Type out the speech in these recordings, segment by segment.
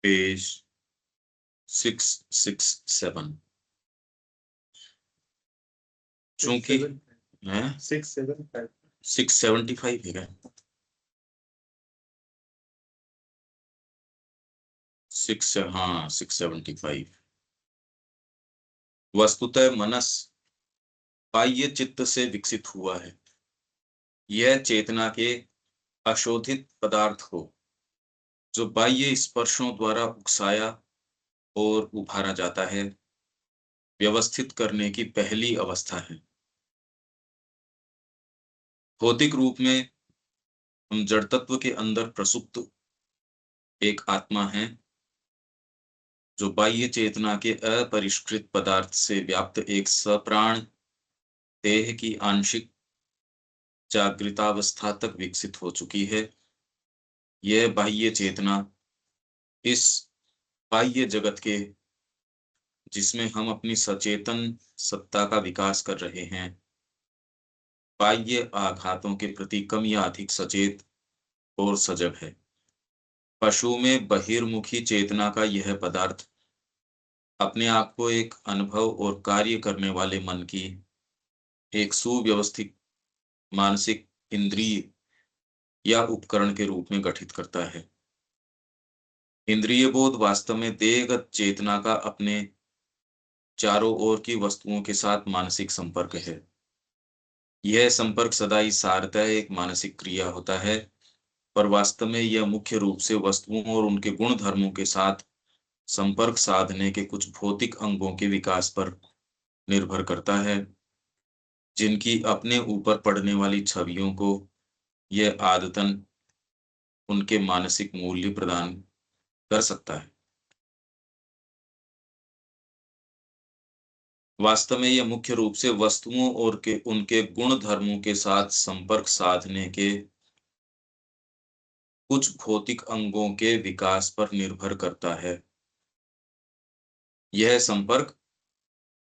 Page 667। चूंकि 675 है क्या? 675। वस्तुतः मनस बाह्य चित्त से विकसित हुआ है। यह चेतना के अशोधित पदार्थ हो जो बाह्य स्पर्शों द्वारा उकसाया और उभारा जाता है, व्यवस्थित करने की पहली अवस्था है। भौतिक रूप में हम जड़ तत्व के अंदर प्रसुप्त एक आत्मा है जो बाह्य चेतना के अपरिष्कृत पदार्थ से व्याप्त एक सप्राण देह की आंशिक जागृतावस्था तक विकसित हो चुकी है। यह बाह्य चेतना इस बाह्य जगत के, जिसमें हम अपनी सचेतन सत्ता का विकास कर रहे हैं, बाह्य आघातों के प्रति कम या अधिक सचेत और सजग है। पशु में बहिर्मुखी चेतना का यह पदार्थ अपने आप को एक अनुभव और कार्य करने वाले मन की एक सुव्यवस्थित मानसिक इंद्रिय या उपकरण के रूप में गठित करता है। इंद्रिय बोध वास्तव में देहगत चेतना का अपने चारों ओर की वस्तुओं के साथ मानसिक संपर्क है। यह संपर्क सदा ही सारतः एक मानसिक क्रिया होता है, पर वास्तव में यह मुख्य रूप से वस्तुओं और उनके गुण धर्मों के साथ संपर्क साधने के कुछ भौतिक अंगों के विकास पर निर्भर करता है, जिनकी अपने ऊपर पड़ने वाली छवियों को यह आदतन उनके मानसिक मूल्य प्रदान कर सकता है। वास्तव में यह मुख्य रूप से वस्तुओं और के उनके गुण धर्मों के साथ संपर्क साधने के कुछ भौतिक अंगों के विकास पर निर्भर करता है। यह संपर्क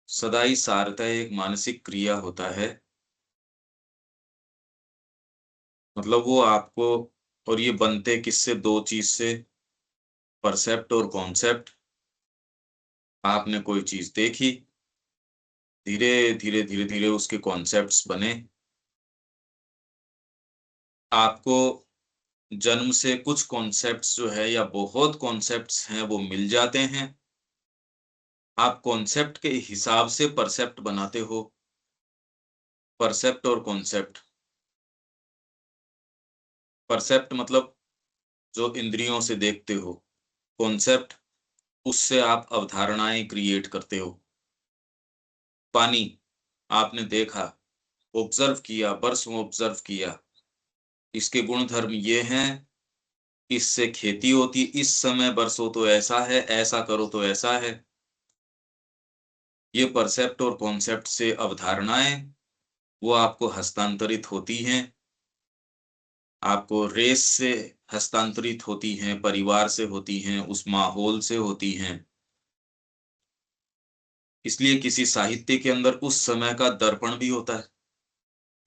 सदा ही सारतः एक मानसिक क्रिया होता है। मतलब वो आपको, और ये बनते किससे? दो चीज से, परसेप्ट और कॉन्सेप्ट। आपने कोई चीज देखी, धीरे धीरे धीरे धीरे उसके कॉन्सेप्ट्स बने। आपको जन्म से कुछ कॉन्सेप्ट्स जो है या बहुत कॉन्सेप्ट्स हैं वो मिल जाते हैं। आप कॉन्सेप्ट के हिसाब से परसेप्ट बनाते हो। परसेप्ट और कॉन्सेप्ट, परसेप्ट मतलब जो इंद्रियों से देखते हो, कॉन्सेप्ट उससे आप अवधारणाएं क्रिएट करते हो। पानी आपने देखा, ऑब्जर्व किया, बरसों ऑब्जर्व किया, इसके गुण धर्म ये हैं, इससे खेती होती, इस समय बरसों तो ऐसा है, ऐसा करो तो ऐसा है। ये परसेप्ट और कॉन्सेप्ट से अवधारणाएं वो आपको हस्तांतरित होती हैं। आपको रेस से हस्तांतरित होती हैं, परिवार से होती हैं, उस माहौल से होती हैं। इसलिए किसी साहित्य के अंदर उस समय का दर्पण भी होता है।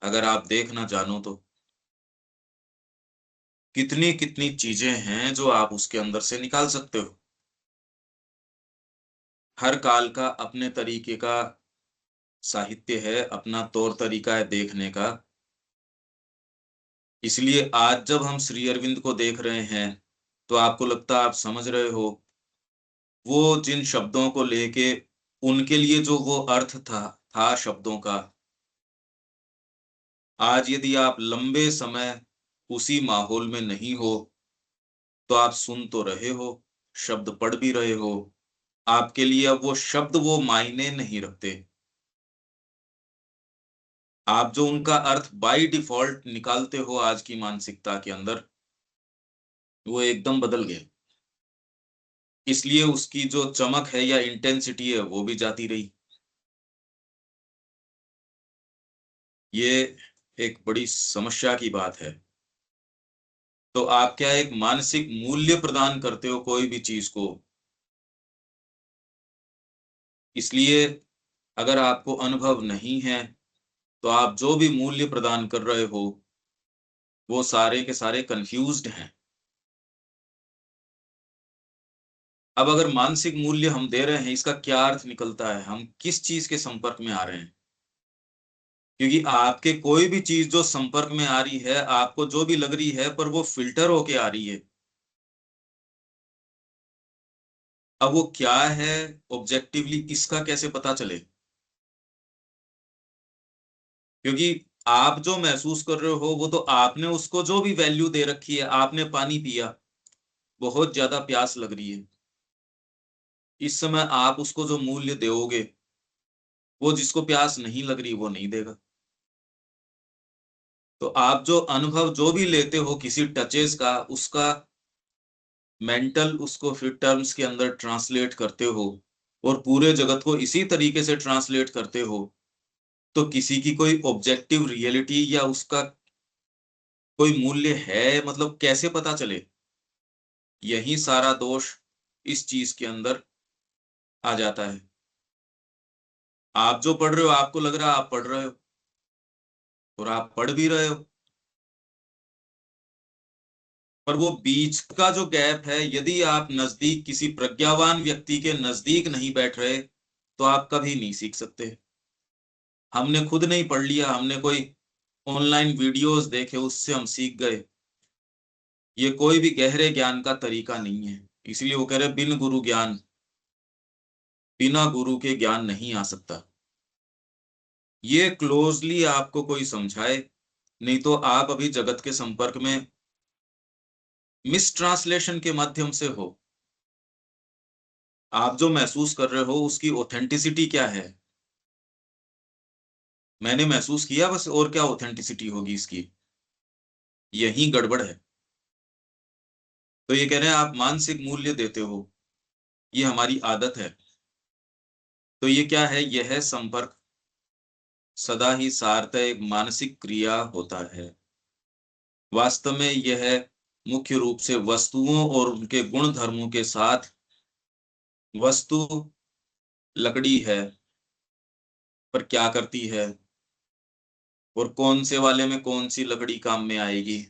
अगर आप देखना जानो तो कितनी कितनी चीजें हैं जो आप उसके अंदर से निकाल सकते हो। हर काल का अपने तरीके का साहित्य है, अपना तौर तरीका है देखने का। इसलिए आज जब हम श्री अरविंद को देख रहे हैं तो आपको लगता है आप समझ रहे हो। वो जिन शब्दों को लेके, उनके लिए जो वो अर्थ था शब्दों का, आज यदि आप लंबे समय उसी माहौल में नहीं हो तो आप सुन तो रहे हो, शब्द पढ़ भी रहे हो, आपके लिए अब वो शब्द वो मायने नहीं रखते। आप जो उनका अर्थ बाय डिफॉल्ट निकालते हो आज की मानसिकता के अंदर, वो एकदम बदल गए। इसलिए उसकी जो चमक है या इंटेंसिटी है वो भी जाती रही। ये एक बड़ी समस्या की बात है। तो आप क्या एक मानसिक मूल्य प्रदान करते हो कोई भी चीज को। इसलिए अगर आपको अनुभव नहीं है तो आप जो भी मूल्य प्रदान कर रहे हो वो सारे के सारे कंफ्यूज्ड हैं। अब अगर मानसिक मूल्य हम दे रहे हैं, इसका क्या अर्थ निकलता है, हम किस चीज के संपर्क में आ रहे हैं? क्योंकि आपके कोई भी चीज जो संपर्क में आ रही है, आपको जो भी लग रही है, पर वो फिल्टर होके आ रही है। अब वो क्या है ऑब्जेक्टिवली, इसका कैसे पता चले? क्योंकि आप जो महसूस कर रहे हो, वो तो आपने उसको जो भी वैल्यू दे रखी है। आपने पानी पिया, बहुत ज्यादा प्यास लग रही है, इस समय आप उसको जो मूल्य दोगे, वो जिसको प्यास नहीं लग रही वो नहीं देगा। तो आप जो अनुभव जो भी लेते हो किसी टचेस का, उसका मेंटल उसको फिर टर्म्स के अंदर ट्रांसलेट करते हो, और पूरे जगत को इसी तरीके से ट्रांसलेट करते हो, तो किसी की कोई ऑब्जेक्टिव रियलिटी या उसका कोई मूल्य है, मतलब कैसे पता चले? यही सारा दोष इस चीज के अंदर आ जाता है। आप जो पढ़ रहे हो, आपको लग रहा है आप पढ़ रहे हो, और आप पढ़ भी रहे हो, पर वो बीच का जो गैप है, यदि आप नजदीक किसी प्रज्ञावान व्यक्ति के नजदीक नहीं बैठ रहे, तो आप कभी नहीं सीख सकते। हमने खुद नहीं पढ़ लिया, हमने कोई ऑनलाइन वीडियोस देखे, उससे हम सीख गए, ये कोई भी गहरे ज्ञान का तरीका नहीं है। इसलिए वो कह रहे बिन गुरु ज्ञान, बिना गुरु के ज्ञान नहीं आ सकता। ये क्लोजली आपको कोई समझाए, नहीं तो आप अभी जगत के संपर्क में मिस ट्रांसलेशन के माध्यम से हो। आप जो महसूस कर रहे हो उसकी ऑथेंटिसिटी क्या है? मैंने महसूस किया बस, और क्या ऑथेंटिसिटी होगी इसकी? यही गड़बड़ है। तो ये कह रहे हैं आप मानसिक मूल्य देते हो, ये हमारी आदत है। तो ये क्या है? यह संपर्क सदा ही सार्थ एक मानसिक क्रिया होता है। वास्तव में यह मुख्य रूप से वस्तुओं और उनके गुण धर्मों के साथ, वस्तु लकड़ी है, पर क्या करती है, और कौन से वाले में कौन सी लकड़ी काम में आएगी,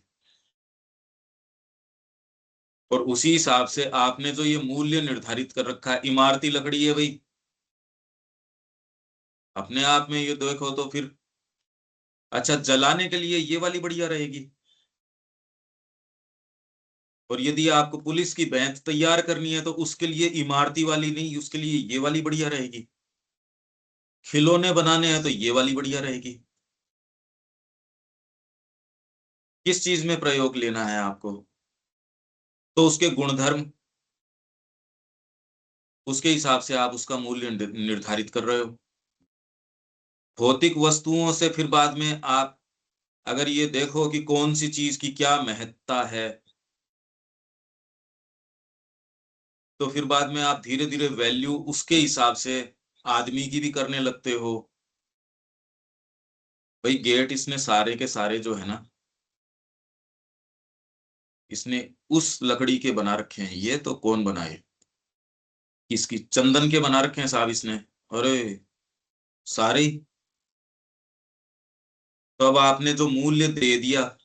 और उसी हिसाब से आपने जो ये मूल्य निर्धारित कर रखा है, इमारती लकड़ी है भाई, अपने आप में ये देखो तो फिर अच्छा जलाने के लिए ये वाली बढ़िया रहेगी, और यदि आपको पुलिस की बेंच तैयार करनी है तो उसके लिए इमारती वाली नहीं, उसके लिए ये वाली बढ़िया रहेगी। खिलौने बनाने हैं तो ये वाली बढ़िया रहेगी। किस चीज में प्रयोग लेना है आपको, तो उसके गुणधर्म, उसके हिसाब से आप उसका मूल्य निर्धारित कर रहे हो। भौतिक वस्तुओं से फिर बाद में आप अगर ये देखो कि कौन सी चीज की क्या महत्ता है, तो फिर बाद में आप धीरे धीरे वैल्यू उसके हिसाब से आदमी की भी करने लगते हो। भाई गेट इसने सारे के सारे जो है ना, इसने उस लकड़ी के बना रखे हैं, ये तो कौन बनाए, इसकी चंदन के बना रखे हैं साहब इसने। अरे सारे ही। तो अब आपने जो मूल्य दे दिया,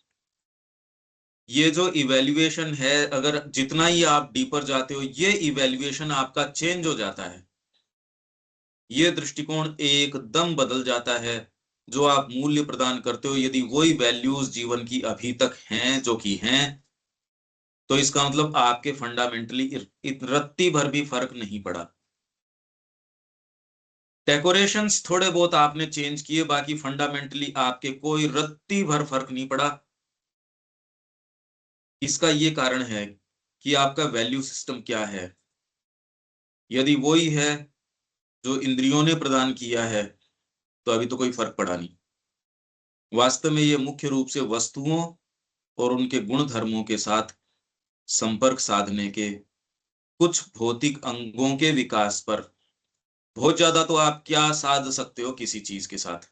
ये जो इवैल्यूएशन है, अगर जितना ही आप डीपर जाते हो, ये इवैल्यूएशन आपका चेंज हो जाता है। ये दृष्टिकोण एकदम बदल जाता है। जो आप मूल्य प्रदान करते हो, यदि वही वैल्यूज जीवन की अभी तक हैं जो कि हैं, तो इसका मतलब आपके फंडामेंटली रत्ती भर भी फर्क नहीं पड़ा। डेकोरेशंस थोड़े बहुत आपने चेंज किए, बाकी फंडामेंटली आपके कोई रत्ती भर फर्क नहीं पड़ा। इसका ये कारण है कि आपका वैल्यू सिस्टम क्या है। यदि वही है जो इंद्रियों ने प्रदान किया है, तो अभी तो कोई फर्क पड़ा नहीं। वास्तव में ये मुख्य रूप से वस्तुओं और उनके गुण धर्मों के साथ संपर्क साधने के कुछ भौतिक अंगों के विकास पर, बहुत ज्यादा तो आप क्या साध सकते हो किसी चीज के साथ।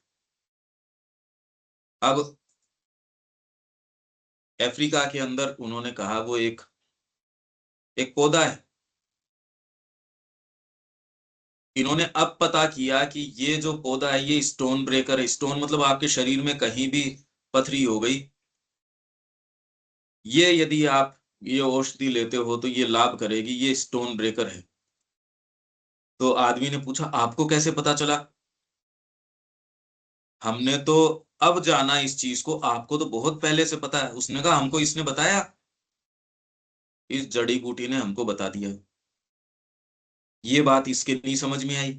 अब अफ्रीका के अंदर उन्होंने कहा वो एक एक पौधा है। इन्होंने अब पता किया कि ये जो पौधा है ये स्टोन ब्रेकर है। स्टोन मतलब आपके शरीर में कहीं भी पथरी हो गई, ये यदि आप ये औषधि लेते हो तो ये लाभ करेगी, ये स्टोन ब्रेकर है। तो आदमी ने पूछा, आपको कैसे पता चला? हमने तो अब जाना इस चीज को, आपको तो बहुत पहले से पता है। उसने कहा, हमको इसने बताया, इस जड़ी बूटी ने हमको बता दिया। ये बात इसके नहीं समझ में आई।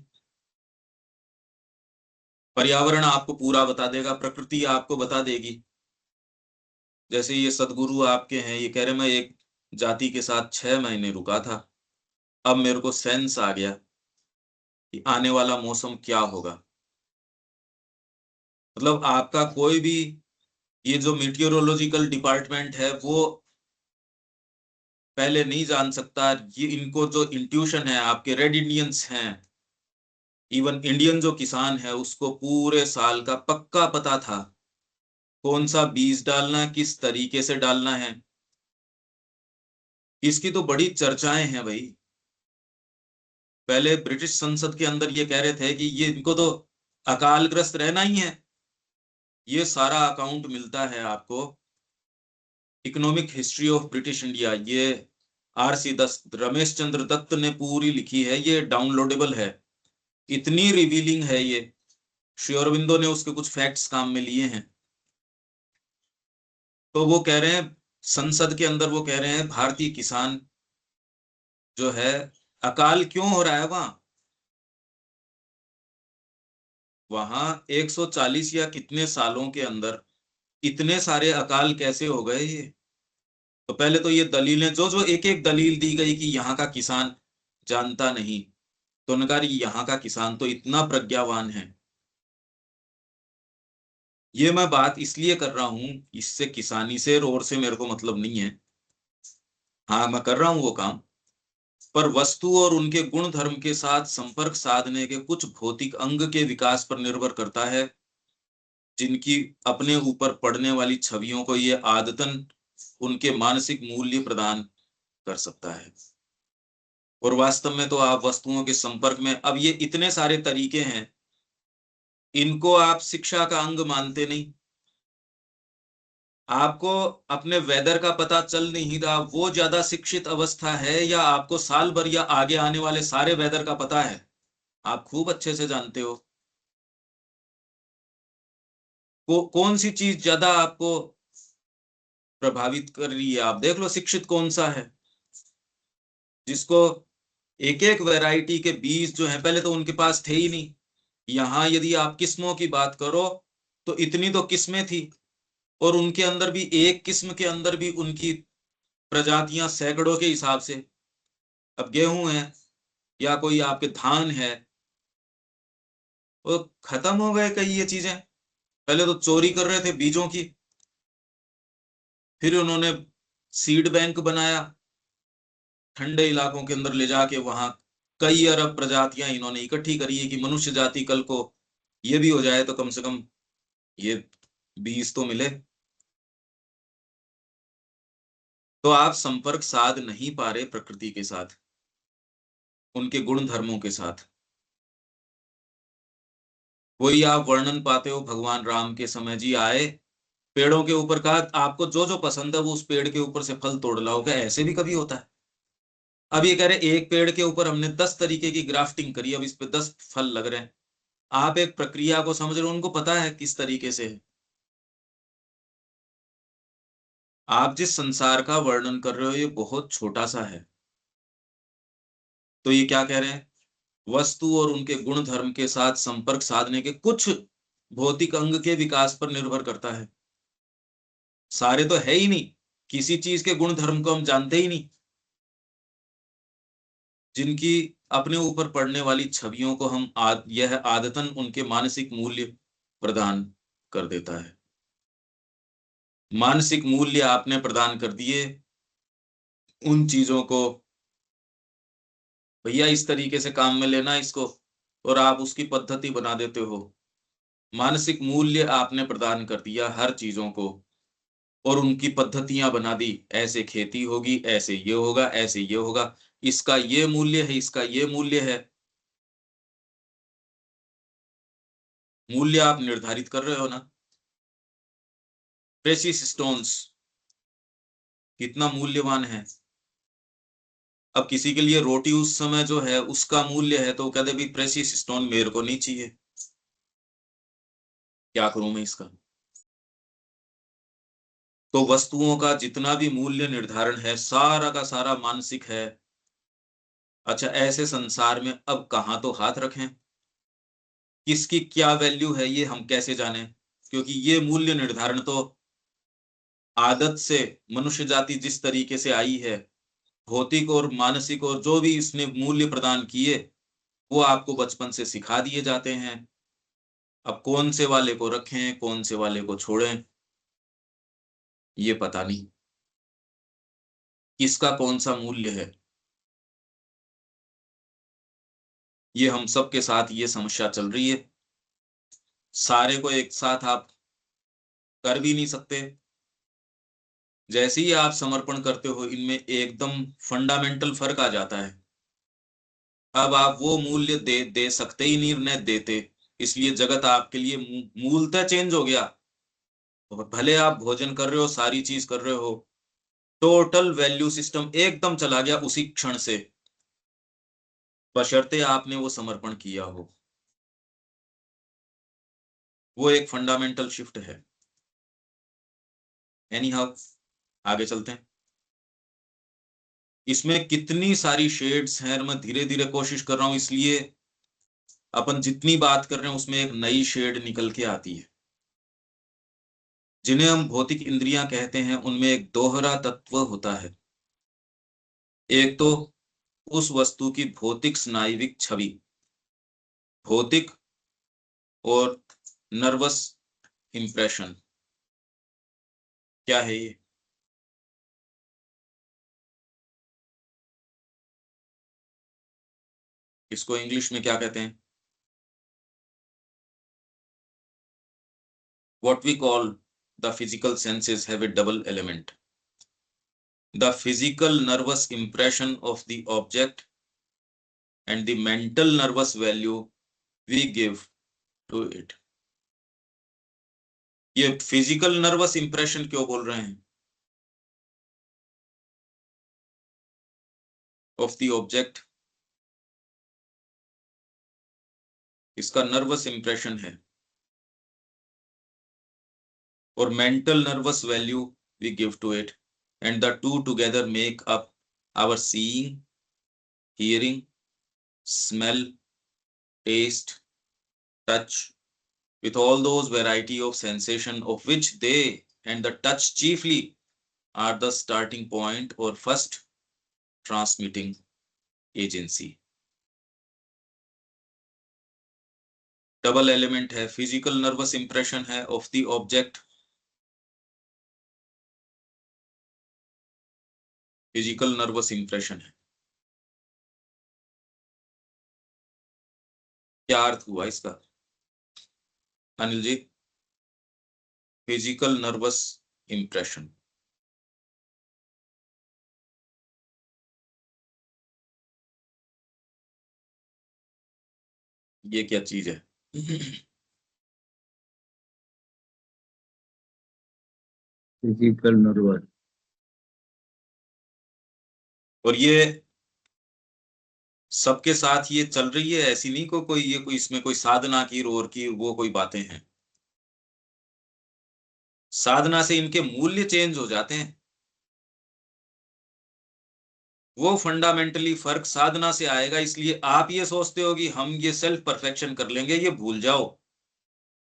पर्यावरण आपको पूरा बता देगा, प्रकृति आपको बता देगी। जैसे ये सदगुरु आपके हैं, ये कह रहे मैं एक जाति के साथ 6 महीने रुका था, अब मेरे को सेंस आ गया कि आने वाला मौसम क्या होगा। मतलब आपका कोई भी, ये जो मीटियोरोलॉजिकल डिपार्टमेंट है वो पहले नहीं जान सकता। ये इनको जो इंट्यूशन है, आपके रेड इंडियंस हैं, इवन इंडियन जो किसान है उसको पूरे साल का पक्का पता था कौन सा बीज डालना, किस तरीके से डालना है। इसकी तो बड़ी चर्चाएं हैं भाई। पहले ब्रिटिश संसद के अंदर ये कह रहे थे कि ये इनको तो अकालग्रस्त रहना ही है। ये सारा अकाउंट मिलता है आपको economic history of British India, ये आर सी दत्त, रमेश चंद्र दत्त ने पूरी लिखी है, ये डाउनलोडेबल है। इतनी रिवीलिंग है ये। श्री अरविंदो ने उसके कुछ फैक्ट्स काम में लिए हैं। तो वो कह रहे हैं, संसद के अंदर वो कह रहे हैं भारतीय किसान जो है, अकाल क्यों हो रहा है वहां? वहां 140 या कितने सालों के अंदर इतने सारे अकाल कैसे हो गए ये? तो पहले तो ये दलीलें, जो जो एक एक दलील दी गई कि यहाँ का किसान जानता नहीं, तो उन्होंने कहा यहाँ का किसान तो इतना प्रज्ञावान है। ये मैं बात इसलिए कर रहा हूं, इससे किसानी से और से मेरे को मतलब नहीं है। हाँ, मैं कर रहा हूँ वो काम, पर वस्तु और उनके गुण धर्म के साथ संपर्क साधने के कुछ भौतिक अंग के विकास पर निर्भर करता है, जिनकी अपने ऊपर पड़ने वाली छवियों को ये आदतन उनके मानसिक मूल्य प्रदान कर सकता है। और वास्तव में तो आप वस्तुओं के संपर्क में, अब ये इतने सारे तरीके हैं, इनको आप शिक्षा का अंग मानते नहीं। आपको अपने वेदर का पता चल नहीं रहा, वो ज्यादा शिक्षित अवस्था है, या आपको साल भर या आगे आने वाले सारे वेदर का पता है? आप खूब अच्छे से जानते हो। कौन सी चीज ज्यादा आपको प्रभावित कर रही है? आप देख लो, शिक्षित कौन सा है जिसको एक एक वैरायटी के बीज जो है, पहले तो उनके पास थे ही नहीं। यहाँ यदि आप किस्मों की बात करो तो इतनी तो किस्में थी, और उनके अंदर भी एक किस्म के अंदर भी उनकी प्रजातियां सैकड़ों के हिसाब से। अब गेहूं है या कोई आपके धान है, वो खत्म हो गए कई ये चीजें। पहले तो चोरी कर रहे थे बीजों की, फिर उन्होंने सीड बैंक बनाया, ठंडे इलाकों के अंदर ले जाके वहां कई अरब प्रजातियां इन्होंने इकट्ठी करी है कि मनुष्य जाति कल को ये भी हो जाए तो कम से कम ये बीज तो मिले। तो आप संपर्क साध नहीं पा रहे प्रकृति के साथ, उनके गुण धर्मों के साथ। वही आप वर्णन पाते हो भगवान राम के समय, जी आए, पेड़ों के ऊपर कहा आपको जो जो पसंद है वो उस पेड़ के ऊपर से फल तोड़ लाओ। क्या ऐसे भी कभी होता है? अब ये कह रहे एक पेड़ के ऊपर हमने 10 तरीके की ग्राफ्टिंग करी, अब इस पे 10 फल लग रहे हैं। आप एक प्रक्रिया को समझ रहे हो, उनको पता है किस तरीके से है। आप जिस संसार का वर्णन कर रहे हो ये बहुत छोटा सा है। तो ये क्या कह रहे हैं, वस्तु और उनके गुण धर्म के साथ संपर्क साधने के कुछ भौतिक अंग के विकास पर निर्भर करता है। सारे तो है ही नहीं, किसी चीज के गुण धर्म को हम जानते ही नहीं, जिनकी अपने ऊपर पड़ने वाली छवियों को हम यह आदतन उनके मानसिक मूल्य प्रदान कर देता है। मानसिक मूल्य आपने प्रदान कर दिए उन चीजों को, भैया इस तरीके से काम में लेना इसको, और आप उसकी पद्धति बना देते हो। मानसिक मूल्य आपने प्रदान कर दिया हर चीजों को, और उनकी पद्धतियां बना दी, ऐसे खेती होगी, ऐसे ये होगा, ऐसे ये होगा, इसका ये मूल्य है, इसका ये मूल्य है। मूल्य आप निर्धारित कर रहे हो ना। प्रेसियस स्टोन्स, कितना मूल्यवान है। अब किसी के लिए रोटी उस समय जो है उसका मूल्य है, तो वो कहते भाई प्रेशियस स्टोन मेरे को नहीं चाहिए, क्या करूं मैं इसका। तो वस्तुओं का जितना भी मूल्य निर्धारण है सारा का सारा मानसिक है। अच्छा, ऐसे संसार में अब कहाँ तो हाथ रखें, किसकी क्या वैल्यू है ये हम कैसे जाने, क्योंकि ये मूल्य निर्धारण तो आदत से मनुष्य जाति जिस तरीके से आई है, भौतिक और मानसिक और जो भी इसने मूल्य प्रदान किए वो आपको बचपन से सिखा दिए जाते हैं। अब कौन से वाले को रखें कौन से वाले को छोड़ें ये पता नहीं, किसका कौन सा मूल्य है। ये हम सब के साथ ये समस्या चल रही है। सारे को एक साथ आप कर भी नहीं सकते। जैसे ही आप समर्पण करते हो इनमें एकदम फंडामेंटल फर्क आ जाता है। अब आप वो मूल्य दे दे सकते ही नहीं, न देते, इसलिए जगत आपके लिए मूलतः चेंज हो गया। और भले आप भोजन कर रहे हो सारी चीज कर रहे हो, टोटल वैल्यू सिस्टम एकदम चला गया उसी क्षण से, बशर्ते आपने वो समर्पण किया हो। वो एक फंडामेंटल शिफ्ट है। एनी हाउ, आगे चलते हैं। इसमें कितनी सारी शेड्स हैं, मैं धीरे धीरे कोशिश कर रहा हूं, इसलिए अपन जितनी बात कर रहे हैं उसमें एक नई शेड निकल के आती है। जिन्हें हम भौतिक इंद्रियां कहते हैं उनमें एक दोहरा तत्व होता है। एक तो उस वस्तु की भौतिक स्नायुविक छवि, भौतिक और नर्वस इंप्रेशन। क्या है ये? इसको इंग्लिश में क्या कहते हैं? What we call the physical senses have a double element. The physical nervous impression of the object and the mental nervous value we give to it. ये फिजिकल नर्वस इंप्रेशन क्यों बोल रहे हैं? ऑफ द ऑब्जेक्ट, इसका nervous impression है, और mental nervous value we give to it, and the two together make up our seeing, hearing, smell, taste, touch, with all those variety of sensation of which they and the touch chiefly are the starting point or first transmitting agency. Double element है, physical nervous impression है of the object, physical nervous impression है। क्या अर्थ हुआ इसका Anil ji? Physical nervous impression, ये क्या चीज है? फिजिकल नर्वस, और ये सबके साथ ये चल रही है, ऐसी नहीं कोई ये कोई इसमें कोई साधना की और की वो कोई बातें हैं। साधना से इनके मूल्य चेंज हो जाते हैं। वो फंडामेंटली फर्क साधना से आएगा, इसलिए आप ये सोचते हो कि हम ये सेल्फ परफेक्शन कर लेंगे, ये भूल जाओ।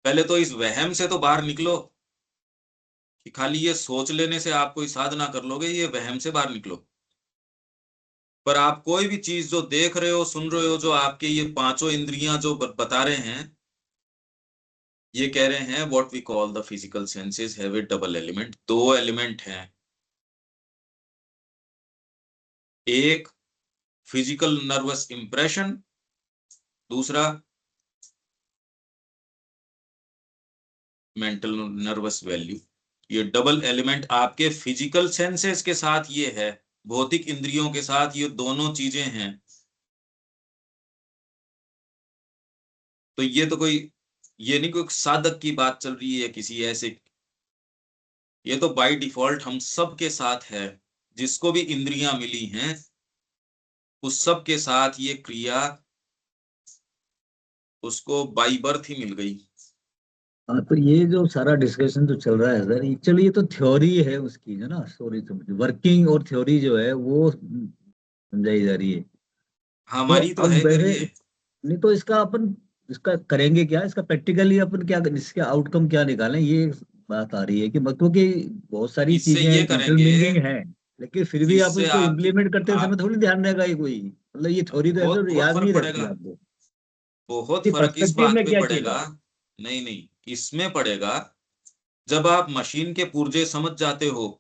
पहले तो इस वहम से तो बाहर निकलो कि खाली ये सोच लेने से आप कोई साधना कर लोगे, ये वहम से बाहर निकलो। पर आप कोई भी चीज जो देख रहे हो सुन रहे हो, जो आपके ये पांचों इंद्रियां जो बता रहे हैं, ये कह रहे हैं what we call the physical senses have a double element. दो एलिमेंट हैं, एक फिजिकल नर्वस इंप्रेशन, दूसरा मेंटल नर्वस वैल्यू। ये डबल एलिमेंट आपके फिजिकल सेंसेस के साथ ये है, भौतिक इंद्रियों के साथ ये दोनों चीजें हैं। तो ये तो कोई, ये नहीं कोई साधक की बात चल रही है किसी ऐसे, ये तो बाय डिफॉल्ट हम सब के साथ है। जिसको भी इंद्रियां मिली हैं, उस सब के साथ ये क्रिया उसको बाई बर्थ ही मिल गई। हाँ, तो ये जो सारा डिस्कशन जो चल रहा है सर, ये चलिए, तो थ्योरी है उसकी जो ना, सॉरी, वर्किंग और थ्योरी जो है वो समझाई जा रही है। तो हमारी तो अब है वैसे, करिए। नहीं तो इसका अपन, इसका करेंगे क्या, इसका प्रैक्टिकली अपन क्या, इसके आउटकम क्या निकालें, ये बात आ रही है कि मतलब कि बहुत सारी इससे चीजें ये करेंगे, इंटरमिंगिंग है, लेकिन फिर भी आप इससे इसको आपकी इम्प्लीमेंट करते समय आप थोड़ी ध्यान रहेगा ये कोई, मतलब ये थ्योरी तो बहुत ऐसे बहुत याद फर्क नहीं रहती पड़ेगा, आपको। बहुत ये फर्क इस पर्सपेक्टिव बात में पे क्या चीज पड़ेगा। है? नहीं नहीं, इसमें पड़ेगा जब आप मशीन के पुर्जे समझ जाते हो।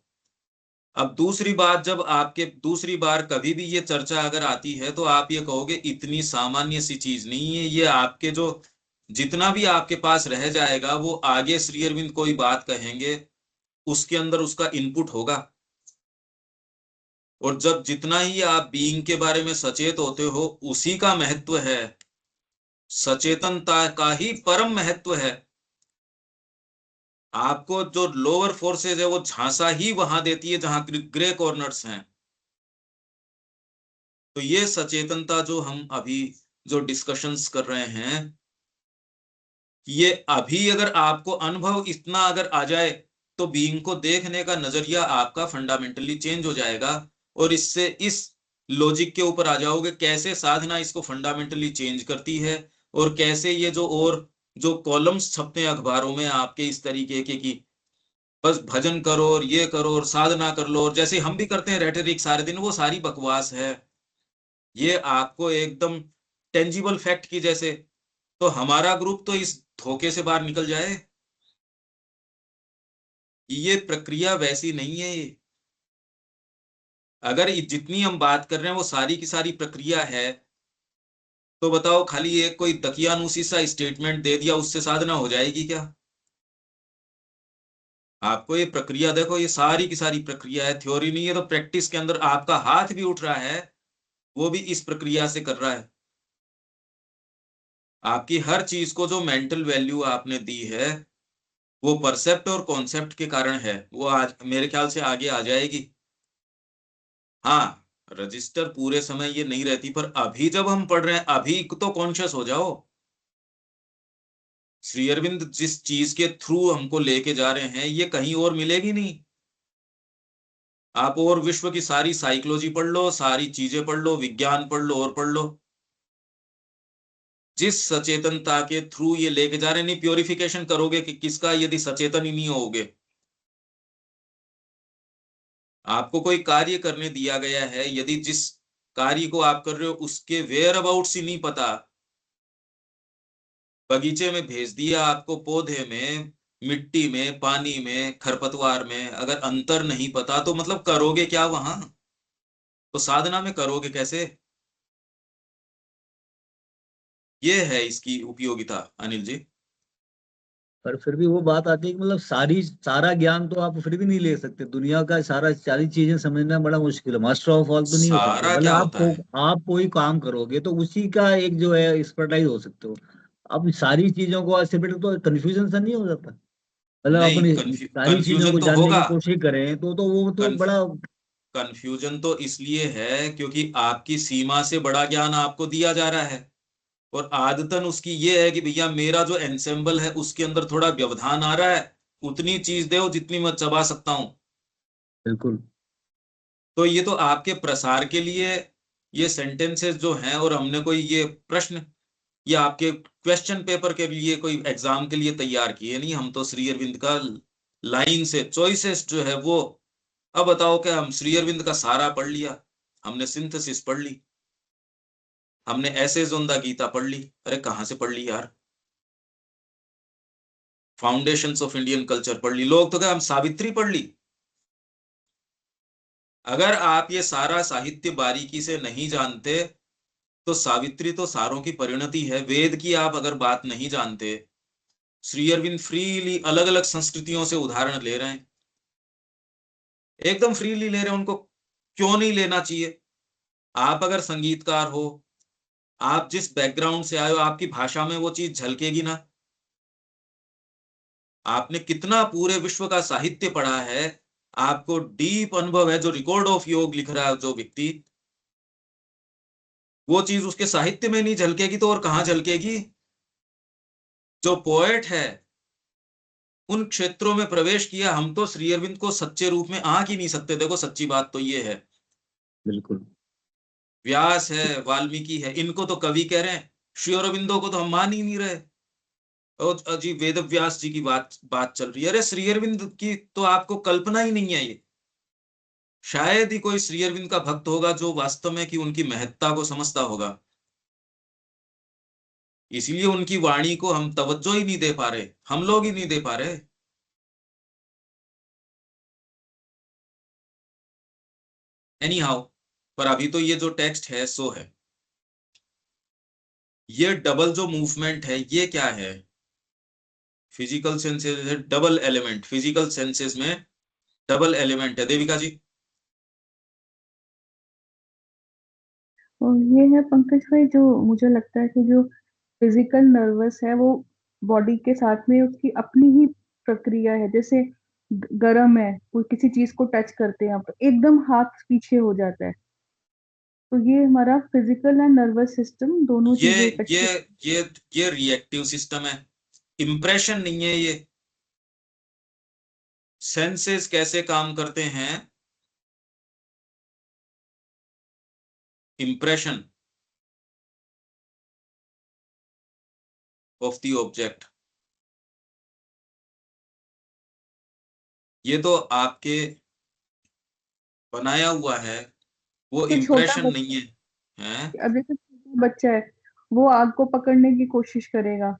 अब दूसरी बात, जब आपके दूसरी बार कभी भी ये चर्चा अगर आती है तो आप ये कहोगे इतनी सामान्य सी चीज नहीं है ये, आपके जो जितना भी आपके पास रह जाएगा वो आगे श्री अरविंद कोई बात कहेंगे उसके अंदर उसका इनपुट होगा। और जब जितना ही आप बीइंग के बारे में सचेत होते हो उसी का महत्व है, सचेतनता का ही परम महत्व है। आपको जो लोअर फोर्सेज है वो झांसा ही वहां देती है जहां ग्रे कॉर्नर्स हैं। तो ये सचेतनता जो हम अभी जो डिस्कशंस कर रहे हैं, ये अभी अगर आपको अनुभव इतना अगर आ जाए तो बीइंग को देखने का नजरिया आपका फंडामेंटली चेंज हो जाएगा। और इससे इस लॉजिक के ऊपर आ जाओगे कैसे साधना इसको फंडामेंटली चेंज करती है, और कैसे ये जो और जो कॉलम्स छपते हैं अखबारों में आपके इस तरीके के कि बस भजन करो और ये करो और साधना कर लो, और जैसे हम भी करते हैं रेटरिक सारे दिन, वो सारी बकवास है। ये आपको एकदम टेंजिबल फैक्ट की जैसे, तो हमारा ग्रुप तो इस धोखे से बाहर निकल जाए। ये प्रक्रिया वैसी नहीं है ये। अगर जितनी हम बात कर रहे हैं वो सारी की सारी प्रक्रिया है, तो बताओ खाली एक कोई दकियानूसी सा स्टेटमेंट दे दिया उससे साधना हो जाएगी क्या? आपको ये प्रक्रिया देखो, ये सारी की सारी प्रक्रिया है, थ्योरी नहीं है। तो प्रैक्टिस के अंदर आपका हाथ भी उठ रहा है, वो भी इस प्रक्रिया से कर रहा है। आपकी हर चीज को जो मेंटल वैल्यू आपने दी है वो परसेप्ट और कॉन्सेप्ट के कारण है, वो आज मेरे ख्याल से आगे आ जाएगी। हाँ, रजिस्टर पूरे समय ये नहीं रहती, पर अभी जब हम पढ़ रहे हैं अभी तो कॉन्शियस हो जाओ। श्री अरविंद जिस चीज के थ्रू हमको लेके जा रहे हैं ये कहीं और मिलेगी नहीं। आप और विश्व की सारी साइकोलॉजी पढ़ लो, सारी चीजें पढ़ लो, विज्ञान पढ़ लो और पढ़ लो, जिस सचेतनता के थ्रू ये लेके जा रहे हैं, नहीं प्योरिफिकेशन करोगे कि किसका यदि सचेतन ही नहीं होगे। आपको कोई कार्य करने दिया गया है, यदि जिस कार्य को आप कर रहे हो उसके वेयर अबाउट्स ही नहीं पता, बगीचे में भेज दिया आपको, पौधे में, मिट्टी में, पानी में, खरपतवार में, अगर अंतर नहीं पता तो मतलब करोगे क्या वहां? तो साधना में करोगे कैसे? ये है इसकी उपयोगिता अनिल जी। पर फिर भी वो बात आती है कि मतलब सारा ज्ञान तो आप फिर भी नहीं ले सकते, दुनिया का सारी चीजें समझना बड़ा मुश्किल है, मास्टर ऑफ ऑल तो नहीं हो सकते, सारा मतलब क्या होता है? आप कोई काम करोगे तो उसी का एक जो है एक्सपर्टाइज हो सकते हो। अब सारी चीजों को ऐसे बेटे तो कंफ्यूजन सा नहीं हो जाता, मतलब नहीं, अपन सारी चीजों कंफ्यूजन को तो जानने होगा। की कोशिश करें तो वो तो बड़ा। कंफ्यूजन तो इसलिए है क्योंकि आपकी सीमा से बड़ा ज्ञान आपको दिया जा रहा है, और आदतन उसकी ये है कि भैया मेरा जो एनसेम्बल है उसके अंदर थोड़ा व्यवधान आ रहा है, उतनी चीज दो जितनी मैं चबा सकता हूं। बिल्कुल। तो ये तो आपके प्रसार के लिए ये सेंटेंसेस जो हैं, और हमने कोई ये प्रश्न या आपके क्वेश्चन पेपर के लिए कोई एग्जाम के लिए तैयार किए नहीं, हम तो श्री अरविंद का लाइन से चॉइसेस जो है वो। अब बताओ क्या हम श्री अरविंद का सारा पढ़ लिया? हमने सिंथेसिस पढ़ ली, हमने ऐसे जोंदा गीता पढ़ ली, अरे कहाँ से पढ़ ली यार? फाउंडेशंस ऑफ इंडियन कल्चर पढ़ ली, लोग तो क्या हम सावित्री पढ़ ली। अगर आप ये सारा साहित्य बारीकी से नहीं जानते तो सावित्री तो सारों की परिणति है, वेद की आप अगर बात नहीं जानते, श्री अरविंद फ्रीली अलग अलग संस्कृतियों से उदाहरण ले रहे हैं, एकदम फ्रीली ले रहे हैं, उनको क्यों नहीं लेना चाहिए? आप अगर संगीतकार हो, आप जिस बैकग्राउंड से आए हो, आपकी भाषा में वो चीज झलकेगी ना। आपने कितना पूरे विश्व का साहित्य पढ़ा है, आपको डीप अनुभव है, जो रिकॉर्ड ऑफ योग लिख रहा है जो व्यक्ति, वो चीज उसके साहित्य में नहीं झलकेगी तो और कहां झलकेगी? जो पोएट है, उन क्षेत्रों में प्रवेश किया। हम तो श्री अरविंद को सच्चे रूप में आंक ही नहीं सकते। देखो सच्ची बात तो ये है। बिल्कुल। व्यास है, वाल्मीकि है, इनको तो कवि कह रहे हैं, श्री अरविंदो को तो हम मान ही नहीं रहे। और अजी वेद व्यास जी की बात चल रही है। अरे श्री अरविंद की तो आपको कल्पना ही नहीं है। ये शायद ही कोई श्री अरविंद का भक्त होगा जो वास्तव में कि उनकी महत्ता को समझता होगा। इसलिए उनकी वाणी को हम तवज्जो ही नहीं दे पा रहे, हम लोग ही नहीं दे पा रहे। एनी हाउ, पर अभी तो ये जो टेक्स्ट है सो है। ये डबल जो मूवमेंट है ये क्या है? फिजिकल सेंसेस है, डबल एलिमेंट। फिजिकल सेंसेस में डबल एलिमेंट है। देविका जी। और ये है पंकज भाई, जो मुझे लगता है कि जो फिजिकल नर्वस है वो बॉडी के साथ में उसकी अपनी ही प्रक्रिया है। जैसे गरम है, कोई किसी चीज को टच करते हैं तो एकदम हाथ पीछे हो जाता है। तो ये हमारा फिजिकल एंड नर्वस सिस्टम दोनों ये चीजें ये इकट्ठी। ये ये रिएक्टिव सिस्टम है, इंप्रेशन नहीं है ये। सेंसेस कैसे काम करते हैं? Impression of the object. ये तो आपके बनाया हुआ है, वो जैसे छोटा इंप्रेशन नहीं बच्चा, है। हैं? अब जैसे छोटा बच्चा है, वो आग को पकड़ने की कोशिश करेगा,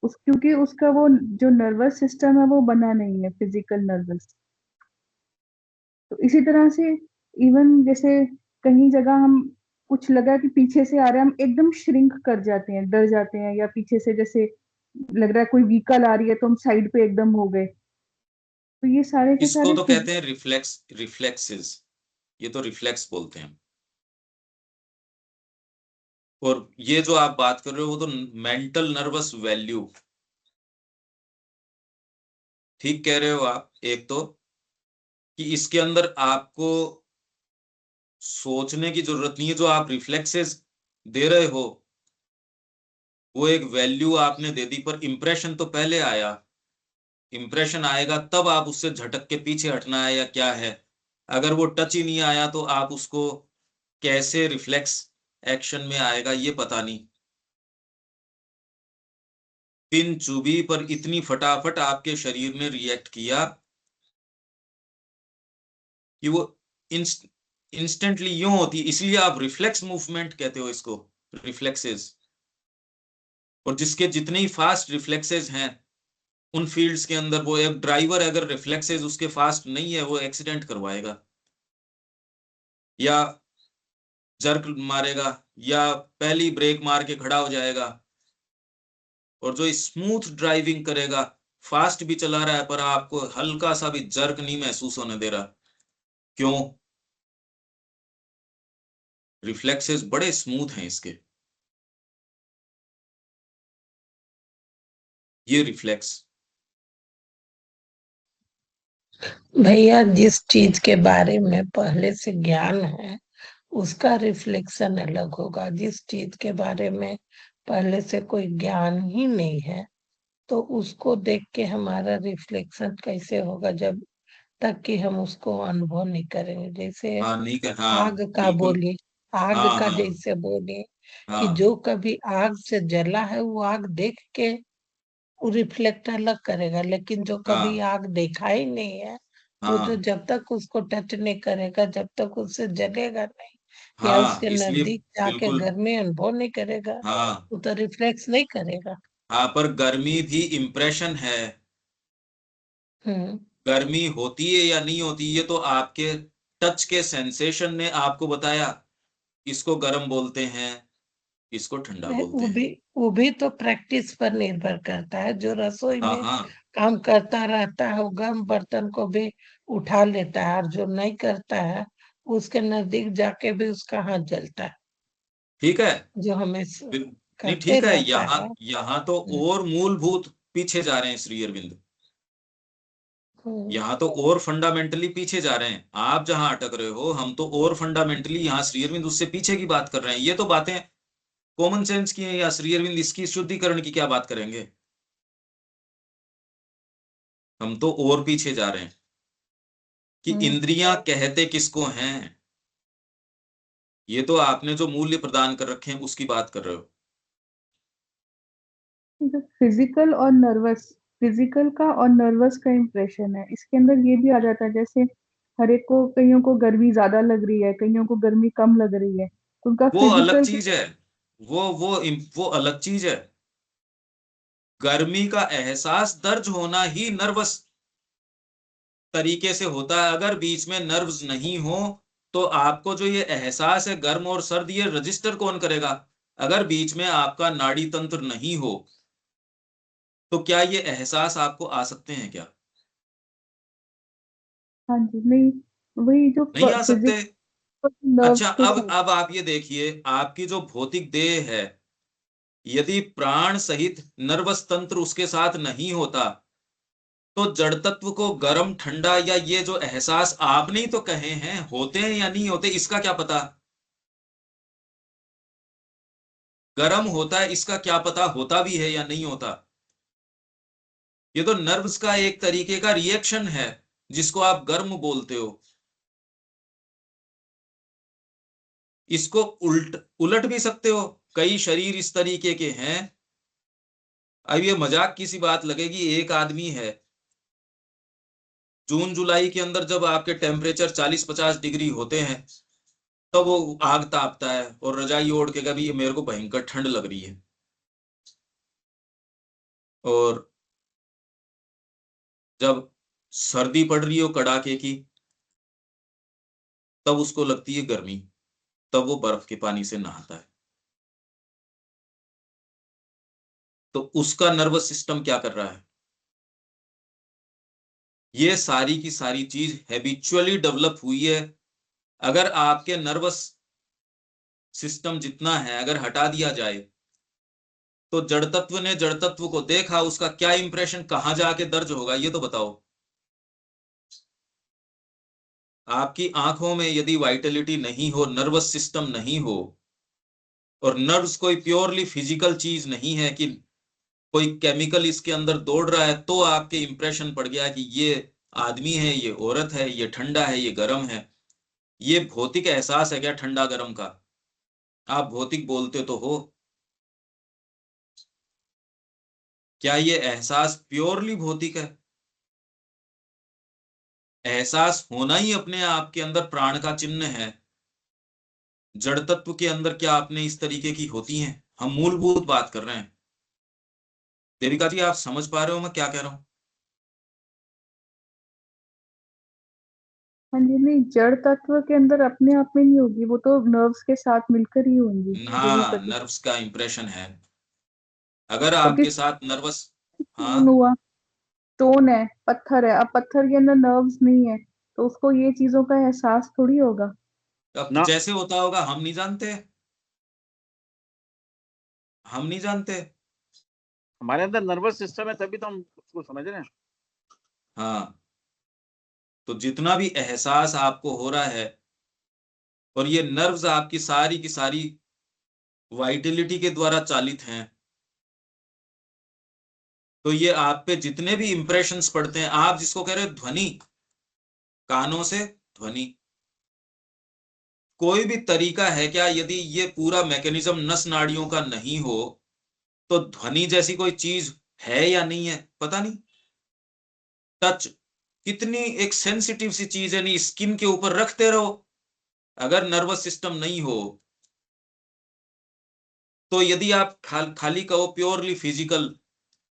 उस क्योंकि उसका वो जो नर्वस सिस्टम है वो बना नहीं है, फिजिकल नर्वस। तो इसी तरह से इवन जैसे कहीं जगह हम कुछ लगा कि पीछे से आ रहा है, हम एकदम श्रिंक कर जाते हैं, डर जाते हैं, या पीछे से जैसे लग रहा है कोई व्हीकल आ रही है तो हम साइड पे एकदम हो गए। तो ये सारे के इसको सारे तो कहते हैं रिफ्लेक्सेस। ये तो रिफ्लेक्स बोलते हैं। और ये जो आप बात कर रहे हो वो तो मेंटल नर्वस वैल्यू। ठीक कह रहे हो आप। एक तो कि इसके अंदर आपको सोचने की जरूरत नहीं है। जो आप रिफ्लेक्सेस दे रहे हो वो एक वैल्यू आपने दे दी, पर इंप्रेशन तो पहले आया। इंप्रेशन आएगा तब आप उससे झटक के पीछे हटना है या क्या है। अगर वो टच ही नहीं आया तो आप उसको कैसे रिफ्लेक्स एक्शन में आएगा ये पता नहीं। पिन चुभी पर इतनी फटाफट आपके शरीर ने रिएक्ट किया कि वो इंस्टेंटली यूं होती। इसलिए आप रिफ्लेक्स मूवमेंट कहते हो इसको, रिफ्लेक्सेस। और जिसके जितने ही फास्ट रिफ्लेक्सेस हैं उन फील्ड्स के अंदर, वो एक ड्राइवर अगर रिफ्लेक्सेस उसके फास्ट नहीं है वो एक्सीडेंट करवाएगा या जर्क मारेगा या पहली ब्रेक मार के खड़ा हो जाएगा। और जो स्मूथ ड्राइविंग करेगा, फास्ट भी चला रहा है पर आपको हल्का सा भी जर्क नहीं महसूस होने दे रहा। क्यों? रिफ्लेक्सेस बड़े स्मूथ हैं इसके। ये रिफ्लेक्स। भैया जिस चीज के बारे में पहले से ज्ञान है उसका रिफ्लेक्शन अलग होगा। जिस चीज के बारे में पहले से कोई ज्ञान ही नहीं है तो उसको देख के हमारा रिफ्लेक्शन कैसे होगा जब तक कि हम उसको अनुभव नहीं करेंगे। जैसे हाँ नहीं कर, हाँ आग का बिल्कुल। बोली, आग हाँ का हाँ जैसे बोली कि हाँ जो कभी आग से जला है वो आग देख के वो रिफ्लेक्ट अलग करेगा, लेकिन जो कभी हाँ आग देखा ही नहीं है वो तो हाँ जब तक उसको टच नहीं करेगा, जब तक उससे जलेगा नहीं या हाँ उसके इसलिए नजदीक जाके बिल्कुल। गर्मी अनुभव नहीं करेगा, हाँ वो तो रिफ्लेक्स नहीं करेगा। हाँ, पर गर्मी भी इम्प्रेशन है। हम्म। गर्मी होती है या नहीं होती ये तो आपके टच के सेंसेशन ने आपको बताया। इसको गर्म बोलते हैं, इसको ठंडा बोलते वो हैं। भी वो भी तो प्रैक्टिस पर निर्भर करता है। जो रसोई हाँ में हाँ काम करता रहता है वो गर्म बर्तन को भी उठा लेता है, और जो नहीं करता है उसके नजदीक जाके भी उसका हाथ जलता है। ठीक है। जो हमें नहीं करते ठीक है। रहता यहाँ है। यहाँ तो और मूलभूत पीछे जा रहे हैं श्री अरविंद। यहाँ तो और फंडामेंटली पीछे जा रहे हैं। आप जहां अटक रहे हो, हम तो और फंडामेंटली यहाँ श्री अरविंद उससे पीछे की बात कर रहे हैं। ये तो बातें कॉमन सेंस की हैं, या श्री अरविंद इसकी शुद्धिकरण की क्या बात करेंगे? हम तो और पीछे जा रहे हैं कि इंद्रियां कहते किसको हैं। ये तो आपने जो मूल्य प्रदान कर रखे हैं उसकी बात कर रहे हो। फिजिकल और नर्वस, फिजिकल का और नर्वस का इम्प्रेशन है, इसके अंदर ये भी आ जाता है। जैसे हर एक को, कईयों को गर्मी ज्यादा लग रही है, कईयों को गर्मी कम लग रही है, तो उनका वो अलग फिजिकल चीज है, वो अलग चीज है। गर्मी का एहसास दर्ज होना ही नर्वस तरीके से होता है। अगर बीच में नर्व्स नहीं हो तो आपको जो ये एहसास है गर्म और सर्द, ये रजिस्टर कौन करेगा? अगर बीच में आपका नाड़ी तंत्र नहीं हो तो क्या ये एहसास आपको आ सकते हैं क्या? हाँ जी, नहीं, वही जो नहीं आ सकते। फिजिकल अच्छा, नर्व्स के साथ। अब आप ये देखिए, आपकी जो भौतिक देह है, यदि प्राण सहित नर्वस तंत्र उसके साथ नहीं होता तो जड़ तत्व को गर्म ठंडा, या ये जो एहसास आपने ही तो कहे हैं, होते हैं या नहीं होते, इसका क्या पता? गर्म होता है, इसका क्या पता होता भी है या नहीं होता? ये तो नर्व्स का एक तरीके का रिएक्शन है जिसको आप गर्म बोलते हो। इसको उलट भी सकते हो। कई शरीर इस तरीके के हैं। अब ये मजाक की सी बात लगेगी, एक आदमी है, जून जुलाई के अंदर जब आपके टेम्परेचर 40-50 डिग्री होते हैं तो वो आग तापता है और रजाई ओढ़ के कभी मेरे को भयंकर ठंड लग रही है, और जब सर्दी पड़ रही हो कड़ाके की तब उसको लगती है गर्मी, तब वो बर्फ के पानी से नहाता है। तो उसका नर्वस सिस्टम क्या कर रहा है? ये सारी की सारी चीज हैबिचुअली डेवलप हुई है। अगर आपके नर्वस सिस्टम जितना है अगर हटा दिया जाए तो जड़ तत्व ने जड़ तत्व को देखा, उसका क्या इंप्रेशन कहां जाके दर्ज होगा, ये तो बताओ। आपकी आंखों में यदि वाइटलिटी नहीं हो, नर्वस सिस्टम नहीं हो, और नर्व्स कोई प्योरली फिजिकल चीज नहीं है कि कोई केमिकल इसके अंदर दौड़ रहा है, तो आपके इंप्रेशन पड़ गया कि ये आदमी है, ये औरत है, ये ठंडा है, ये गर्म है। ये भौतिक एहसास है क्या ठंडा गर्म का? आप भौतिक बोलते तो हो, क्या ये एहसास प्योरली भौतिक है? एहसास होना ही अपने आप के अंदर प्राण का चिन्ह है। जड़ तत्व के अंदर क्या आपने इस तरीके की होती हैं? हम मूलभूत बात कर रहे हैं। देविका जी, आप समझ पा रहे हो मैं क्या कह रहा हूं? हाँ जी, नहीं, जड़ तत्व के अंदर अपने आप में नहीं होगी, वो तो नर्व्स के साथ मिलकर ही होंगी जो भी हाँ, प्रति। नर्व्स का इंप्रेशन है। अगर तो आपके किस साथ नर्वस, स्टोन हाँ, हुआ, स्टोन है, पत्थर है, अब पत्थर के अंदर नर्व्स नहीं है तो उसको ये चीजों का एहसास थोड़ी होगा। अब ना जैसे होता होगा हम नहीं जानते, हम नहीं जानते। हमारे अंदर नर्वस सिस्टम है तभी तो हम उसको समझ रहे हैं। हाँ, तो जितना भी एहसास आपको हो रहा है, और ये नर्व्स आपकी सारी की सारी वाइटलिटी के द्वारा चालित हैं, तो ये आप पे जितने भी इंप्रेशंस पड़ते हैं, आप जिसको कह रहे हो ध्वनि, कानों से ध्वनि, कोई भी तरीका है क्या, यदि ये पूरा मैकेनिज्म नस नाड़ियों का नहीं हो तो ध्वनि जैसी कोई चीज है या नहीं है? पता नहीं। टच कितनी एक सेंसिटिव सी चीज है, नहीं, स्किन के ऊपर रखते रहो, अगर नर्वस सिस्टम नहीं हो तो यदि आप खाली कहो प्योरली फिजिकल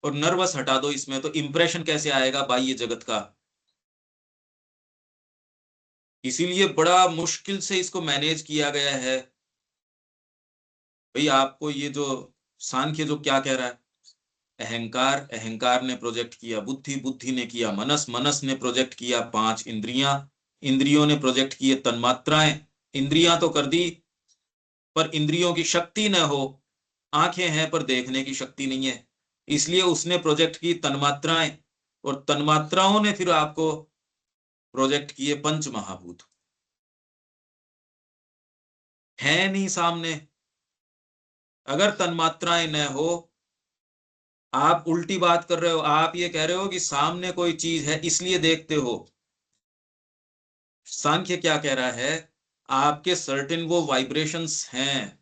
और नर्वस हटा दो इसमें, तो इंप्रेशन कैसे आएगा बाह्य जगत का? इसीलिए बड़ा मुश्किल से इसको मैनेज किया गया है। भाई आपको ये जो सांख्य जो क्या कह रहा है, अहंकार, अहंकार ने प्रोजेक्ट किया बुद्धि, बुद्धि ने किया मनस, मनस ने प्रोजेक्ट किया 5 इंद्रियां, इंद्रियों ने प्रोजेक्ट किए तन्मात्राएं, इंद्रियां तो कर दी पर इंद्रियों की शक्ति न हो, आंखें हैं पर देखने की शक्ति नहीं है, इसलिए उसने प्रोजेक्ट की तन्मात्राएं, और तन्मात्राओं ने फिर आपको प्रोजेक्ट किए पंच महाभूत। है नहीं सामने। अगर तन्मात्राएं न हो, आप उल्टी बात कर रहे हो, आप ये कह रहे हो कि सामने कोई चीज है इसलिए देखते हो। सांख्य क्या कह रहा है, आपके सर्टेन वो वाइब्रेशंस हैं,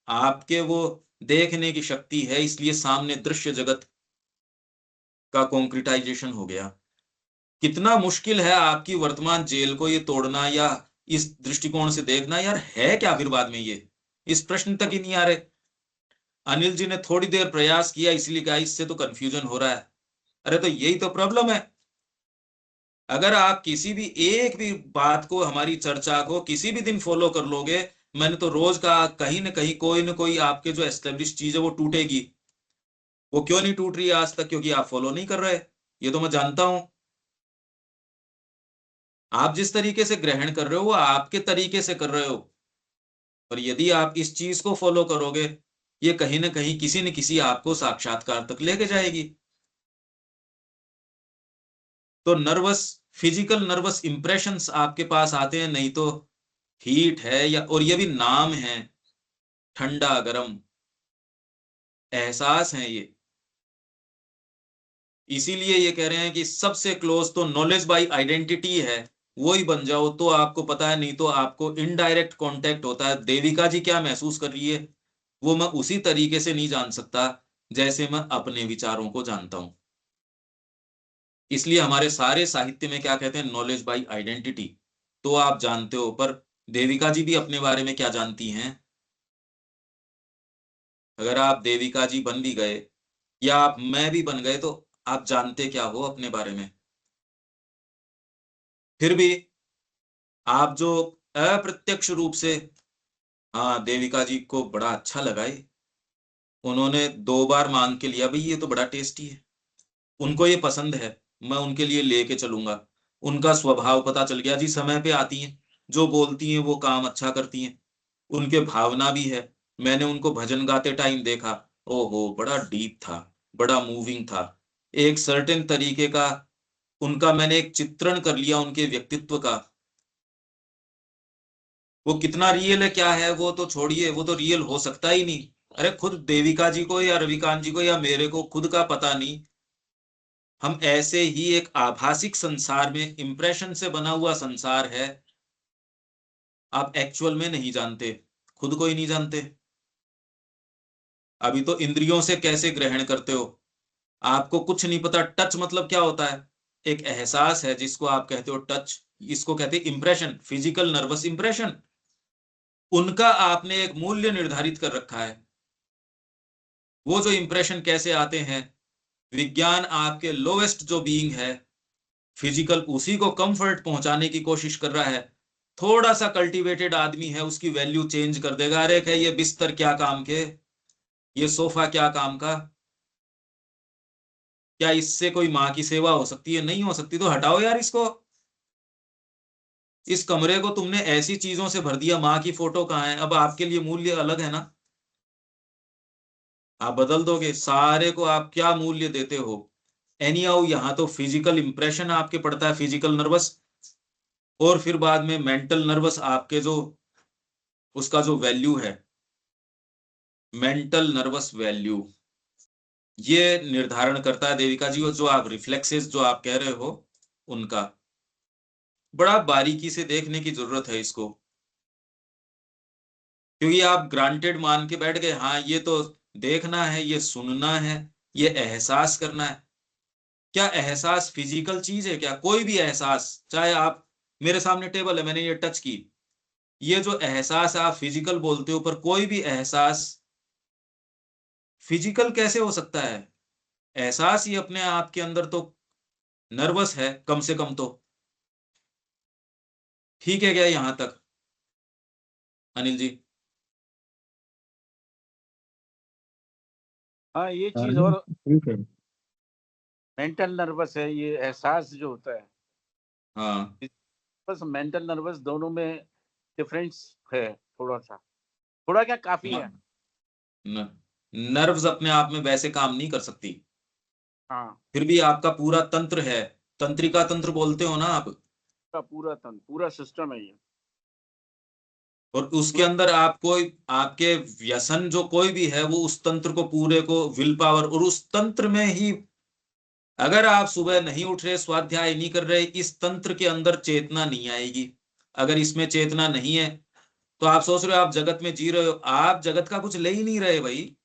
आपके वो देखने की शक्ति है, इसलिए सामने दृश्य जगत का कॉन्क्रिटाइजेशन हो गया। कितना मुश्किल है आपकी वर्तमान जेल को ये तोड़ना या इस दृष्टिकोण से देखना। यार है क्या फिर बाद में, ये इस प्रश्न तक ही नहीं आ रहे। अनिल जी ने थोड़ी देर प्रयास किया इसलिए कहा इससे तो कंफ्यूजन हो रहा है। अरे तो यही तो प्रॉब्लम है। अगर आप किसी भी एक भी बात को, हमारी चर्चा को किसी भी दिन फॉलो कर लोगे, मैंने तो रोज कहा कहीं ना कहीं कोई ना कोई आपके जो एस्टेब्लिश चीज है वो टूटेगी। वो क्यों नहीं टूट रही है आज तक? क्योंकि आप फॉलो नहीं कर रहे। ये तो मैं जानता हूं। आप जिस तरीके से ग्रहण कर रहे हो वो आपके तरीके से कर रहे हो, और यदि आप इस चीज को फॉलो करोगे, ये कहीं ना कहीं किसी न किसी आपको साक्षात्कार तक लेके जाएगी। तो नर्वस, फिजिकल नर्वस इंप्रेशंस आपके पास आते हैं, नहीं तो हीट है या, और ये भी नाम है, ठंडा गरम एहसास है ये। इसीलिए ये कह रहे हैं कि सबसे क्लोज तो नॉलेज बाय आइडेंटिटी है, वो ही बन जाओ तो आपको पता है, नहीं तो आपको इनडायरेक्ट कांटेक्ट होता है। देविका जी क्या महसूस कर रही है वो मैं उसी तरीके से नहीं जान सकता जैसे मैं अपने विचारों को जानता हूं। इसलिए हमारे सारे साहित्य में क्या कहते हैं, नॉलेज बाय आइडेंटिटी। तो आप जानते हो, पर देविका जी भी अपने बारे में क्या जानती हैं? अगर आप देविका जी बन भी गए या आप मैं भी बन गए तो आप जानते क्या हो अपने बारे में? फिर भी आप जो अप्रत्यक्ष रूप से, हाँ देविका जी को बड़ा अच्छा लगा ये, उन्होंने 2 बार मांग के लिया, भाई ये तो बड़ा टेस्टी है, उनको ये पसंद है, मैं उनके लिए लेके चलूंगा। उनका स्वभाव पता चल गया जी, समय पे आती हैं, जो बोलती हैं वो काम अच्छा करती हैं, उनके भावना भी है। मैंने उनको भजन गाते टाइम देखा, ओहो बड़ा डीप था, बड़ा मूविंग था। एक सर्टेन तरीके का उनका मैंने एक चित्रण कर लिया उनके व्यक्तित्व का। वो कितना रियल है क्या है वो तो छोड़िए, वो तो रियल हो सकता ही नहीं। अरे खुद देविका जी को या रविकांत जी को या मेरे को खुद का पता नहीं। हम ऐसे ही एक आभासिक संसार में, इंप्रेशन से बना हुआ संसार है। आप एक्चुअल में नहीं जानते, खुद को ही नहीं जानते। अभी तो इंद्रियों से कैसे ग्रहण करते हो, आपको कुछ नहीं पता। टच मतलब क्या होता है? एक एहसास है जिसको आप कहते हो टच, इसको कहते हैं इंप्रेशन, फिजिकल नर्वस इंप्रेशन। उनका आपने एक मूल्य निर्धारित कर रखा है। वो जो इंप्रेशन कैसे आते हैं, विज्ञान आपके लोवेस्ट जो बीइंग है फिजिकल, उसी को कंफर्ट पहुंचाने की कोशिश कर रहा है। थोड़ा सा कल्टीवेटेड आदमी है उसकी वैल्यू चेंज कर देगा। अरे क्या ये बिस्तर क्या काम के, ये सोफा क्या काम का, क्या इससे कोई माँ की सेवा हो सकती है? नहीं हो सकती, तो हटाओ यार इसको। इस कमरे को तुमने ऐसी चीजों से भर दिया, माँ की फोटो कहाँ है? अब आपके लिए मूल्य अलग है ना, आप बदल दोगे सारे को। आप क्या मूल्य देते हो? एनी हाउ, यहाँ तो फिजिकल इंप्रेशन आपके पड़ता है, फिजिकल नर्वस, और फिर बाद में मेंटल नर्वस आपके जो, उसका जो वैल्यू है, मेंटल नर्वस वैल्यू, ये निर्धारण करता है देविका जी। और जो आप रिफ्लेक्सेस जो आप कह रहे हो उनका बड़ा बारीकी से देखने की जरूरत है इसको। क्योंकि आप ग्रांटेड मान के बैठ गए, हाँ ये तो देखना है, ये सुनना है, ये एहसास करना है। क्या एहसास फिजिकल चीज है क्या? कोई भी एहसास, चाहे आप, मेरे सामने टेबल है मैंने ये टच की, ये जो एहसास आप फिजिकल बोलते हो, पर कोई भी एहसास फिजिकल कैसे हो सकता है? एहसास ही अपने आप के अंदर तो नर्वस है कम से कम तो। ठीक है क्या यहां तक अनिल जी? हाँ ये हाँ चीज। नहीं, और ठीक है। मेंटल नर्वस है, ये एहसास जो होता है, हाँ बस मेंटल नर्वस दोनों में डिफरेंस है थोड़ा सा, थोड़ा क्या काफी है। नर्व्स अपने आप में वैसे काम नहीं कर सकती। हाँ, फिर भी आपका पूरा तंत्र है, तंत्रिका तंत्र बोलते हो ना आप, पूरा तंत्र, पूरा सिस्टम है ये। और उसके अंदर आपको आपके व्यसन जो कोई भी है वो उस तंत्र को पूरे को विल पावर, और उस तंत्र में ही अगर आप सुबह नहीं उठ रहे, स्वाध्याय नहीं कर रहे, इस तंत्र के अंदर चेतना नहीं आएगी। अगर इसमें चेतना नहीं है तो आप सोच रहे हो आप जगत में जी रहे हो, आप जगत का कुछ ले ही नहीं रहे भाई।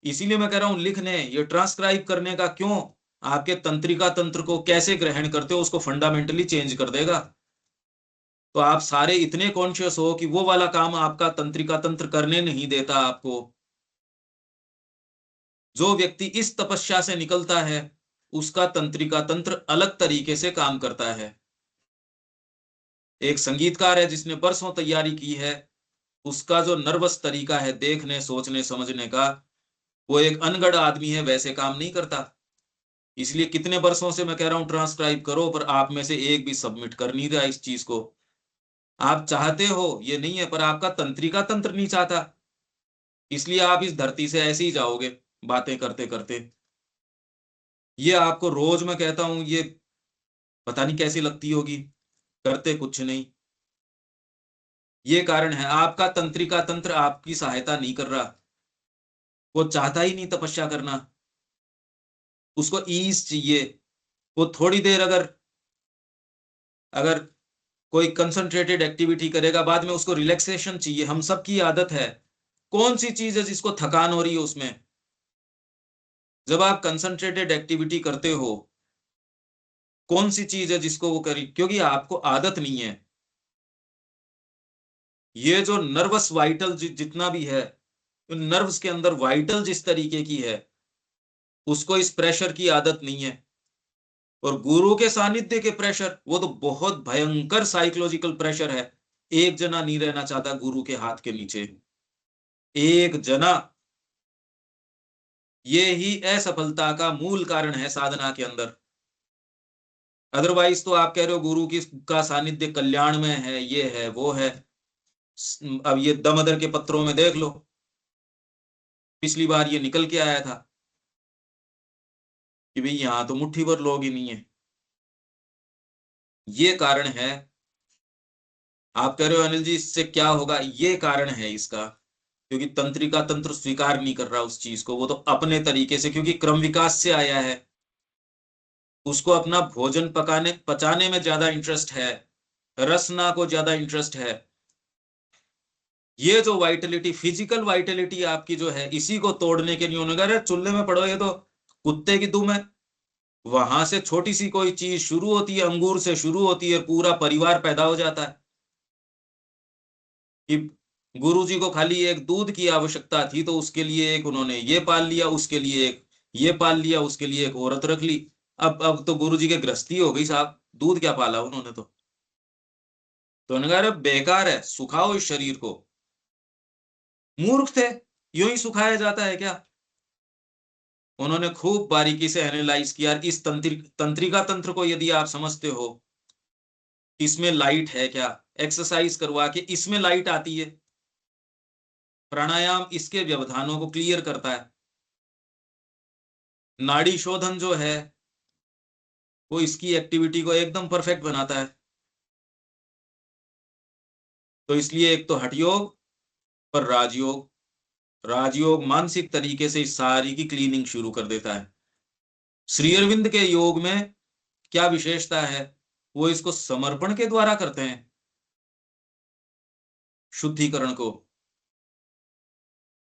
इसीलिए मैं कह रहा हूं लिखने, ये ट्रांसक्राइब करने का क्यों, आपके तंत्रिका तंत्र को कैसे ग्रहण करते हो उसको फंडामेंटली चेंज कर देगा। तो आप सारे इतने कॉन्शियस हो कि वो वाला काम आपका तंत्रिका तंत्र करने नहीं देता आपको। जो व्यक्ति इस तपस्या से निकलता है उसका तंत्रिका तंत्र अलग तरीके से काम करता है। एक संगीतकार है जिसने बरसों तैयारी की है, उसका जो नर्वस तरीका है देखने सोचने समझने का, वो एक अनगढ़ आदमी है वैसे काम नहीं करता। इसलिए कितने बरसों से मैं कह रहा हूं ट्रांसक्राइब करो, पर आप में से एक भी सबमिट कर नहीं रहा इस चीज को। आप चाहते हो ये नहीं है, पर आपका तंत्रिका तंत्र नहीं चाहता, इसलिए आप इस धरती से ऐसे ही जाओगे बातें करते करते। ये आपको रोज मैं कहता हूं, ये पता नहीं कैसी लगती होगी, करते कुछ नहीं। ये कारण है, आपका तंत्रिका तंत्र आपकी सहायता नहीं कर रहा, वो चाहता ही नहीं तपस्या करना, उसको ईज चाहिए। वो थोड़ी देर अगर अगर कोई कंसंट्रेटेड एक्टिविटी करेगा, बाद में उसको रिलैक्सेशन चाहिए। हम सबकी आदत है, कौन सी चीज है जिसको थकान हो रही है उसमें, जब आप कंसंट्रेटेड एक्टिविटी करते हो कौन सी चीज है जिसको वो करी, क्योंकि आपको आदत नहीं है। ये जो नर्वस वाइटल जितना भी है, नर्व्स के अंदर वाइटल जिस तरीके की है उसको इस प्रेशर की आदत नहीं है। और गुरु के सानिध्य के प्रेशर, वो तो बहुत भयंकर साइकोलॉजिकल प्रेशर है। एक जना नहीं रहना चाहता गुरु के हाथ के नीचे, एक जना। ये ही असफलता का मूल कारण है साधना के अंदर। अदरवाइज तो आप कह रहे हो गुरु की का सानिध्य कल्याण में है, ये है वो है। अब ये दमदर के पत्रों में देख लो, पिछली बार ये निकल के आया था कि भाई यहां तो मुट्ठी भर लोग ही नहीं है। ये कारण है। आप कह रहे हो अनिल जी इससे क्या होगा, ये कारण है इसका, क्योंकि तंत्रिका तंत्र स्वीकार नहीं कर रहा उस चीज को। वो तो अपने तरीके से, क्योंकि क्रम विकास से आया है, उसको अपना भोजन पकाने पचाने में ज्यादा इंटरेस्ट है, रसना को ज्यादा इंटरेस्ट है। ये जो वाइटलिटी, फिजिकल वाइटलिटी आपकी जो है, इसी को तोड़ने के लिए उन्होंने कहा चूल्हे में पड़ो, ये तो कुत्ते की दुम है। वहां से छोटी सी कोई चीज शुरू होती है, अंगूर से शुरू होती है, पूरा परिवार पैदा हो जाता है। कि गुरुजी को खाली एक दूध की आवश्यकता थी तो उसके लिए एक उन्होंने ये पाल लिया, उसके लिए एक ये पाल लिया, उसके लिए एक औरत रख ली। अब तो गुरुजी के गृहस्थी हो गई साहब, दूध क्या पाला उन्होंने तो उन्होंने कहा बेकार है, सुखाओ इस शरीर को। मूर्ख थे, यूं ही सुखाया जाता है क्या। उन्होंने खूब बारीकी से एनालाइज किया, इस तंत्रिका तंत्र को यदि आप समझते हो, इसमें लाइट है क्या, एक्सरसाइज करवा के इसमें लाइट आती है, प्राणायाम इसके व्यवधानों को क्लियर करता है, नाड़ी शोधन जो है वो इसकी एक्टिविटी को एकदम परफेक्ट बनाता है। तो इसलिए एक तो हठयोग पर राजयोग, राजयोग मानसिक तरीके से इस सारी की क्लीनिंग शुरू कर देता है। श्री अरविंद के योग में क्या विशेषता है, वो इसको समर्पण के द्वारा करते हैं, शुद्धिकरण को।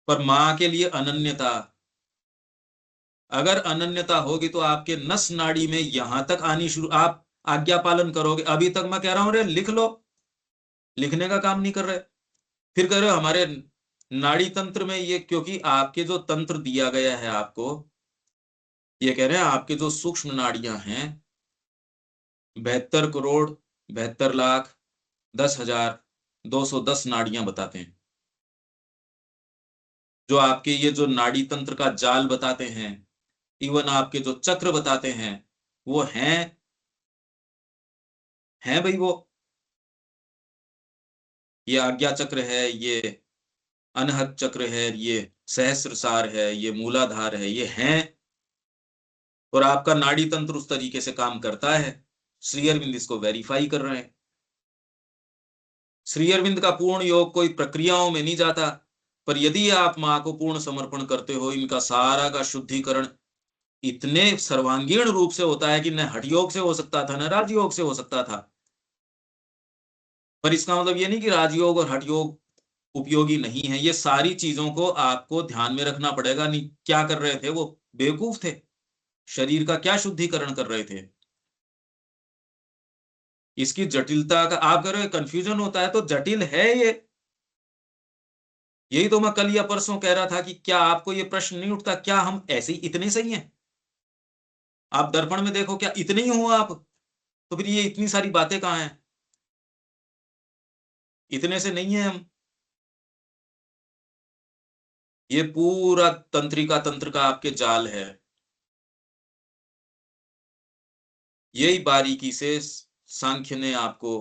पर मां के लिए अनन्यता, अगर अनन्यता होगी तो आपके नस नाड़ी में यहां तक आनी शुरू, आप आज्ञा पालन करोगे। अभी तक मैं कह रहा हूं रे लिख लो, लिखने का काम नहीं कर रहे, फिर कह रहे हो हमारे नाड़ी तंत्र में ये, क्योंकि आपके जो तंत्र दिया गया है आपको, ये कह रहे हैं आपके जो सूक्ष्म नाड़ियां हैं 72,72,10,10,210 नाड़ियां बताते हैं। जो आपके ये जो नाड़ी तंत्र का जाल बताते हैं, इवन आपके जो चक्र बताते हैं, वो हैं भाई। वो ये आज्ञा चक्र है, ये अनहद चक्र है, ये सहस्त्रसार है, ये मूलाधार है, ये हैं और आपका नाड़ी तंत्र उस तरीके से काम करता है। श्री अरविंद इसको वेरीफाई कर रहे हैं। श्री अरविंद का पूर्ण योग कोई प्रक्रियाओं में नहीं जाता, पर यदि आप मां को पूर्ण समर्पण करते हो, इनका सारा का शुद्धिकरण इतने सर्वांगीण रूप से होता है कि न हठयोग से हो सकता था न राजयोग से हो सकता था। पर इसका मतलब ये नहीं कि राजयोग और हठयोग उपयोगी नहीं है। ये सारी चीजों को आपको ध्यान में रखना पड़ेगा। नहीं, क्या कर रहे थे वो? बेवकूफ थे। शरीर का क्या शुद्धिकरण कर रहे थे? इसकी जटिलता का आप कह रहे हो कंफ्यूजन होता है, तो जटिल है ये। यही तो मैं कल या परसों कह रहा था कि क्या आपको ये प्रश्न नहीं उठता, क्या हम ऐसे ही इतने सही हैं? आप दर्पण में देखो, क्या इतने ही हो आप? तो फिर ये इतनी सारी बातें कहां हैं? इतने से नहीं है हम। ये पूरा तंत्रिका तंत्र का आपके जाल है। यही बारीकी से सांख्य ने आपको,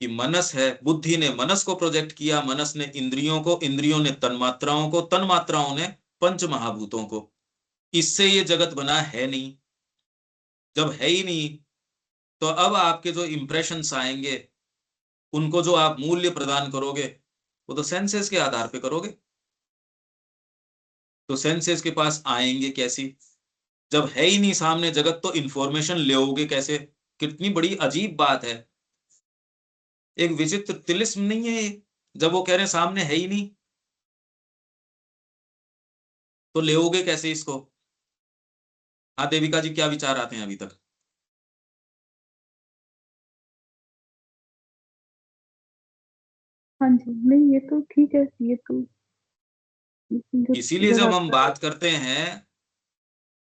कि मनस है, बुद्धि ने मनस को प्रोजेक्ट किया, मनस ने इंद्रियों को, इंद्रियों ने तन्मात्राओं को, तन्मात्राओं ने पंच महाभूतों को। इससे ये जगत बना है नहीं। जब है ही नहीं, तो अब आपके जो इंप्रेशंस आएंगे, उनको जो आप मूल्य प्रदान करोगे, वो तो सेंसेस के आधार पे करोगे। तो सेंसेस के पास आएंगे कैसी? जब है ही नहीं सामने जगत, तो इंफॉर्मेशन लेओगे कैसे? कितनी बड़ी अजीब बात है। एक विचित्र तिलिस्म नहीं है ये? जब वो कह रहे हैं सामने है ही नहीं, तो लेओगे कैसे इसको? हाँ देविका जी, क्या विचार आते हैं अभी तक? हाँ जी, नहीं ये तो ठीक है, ये तो इसीलिए जब हम बात करते हैं,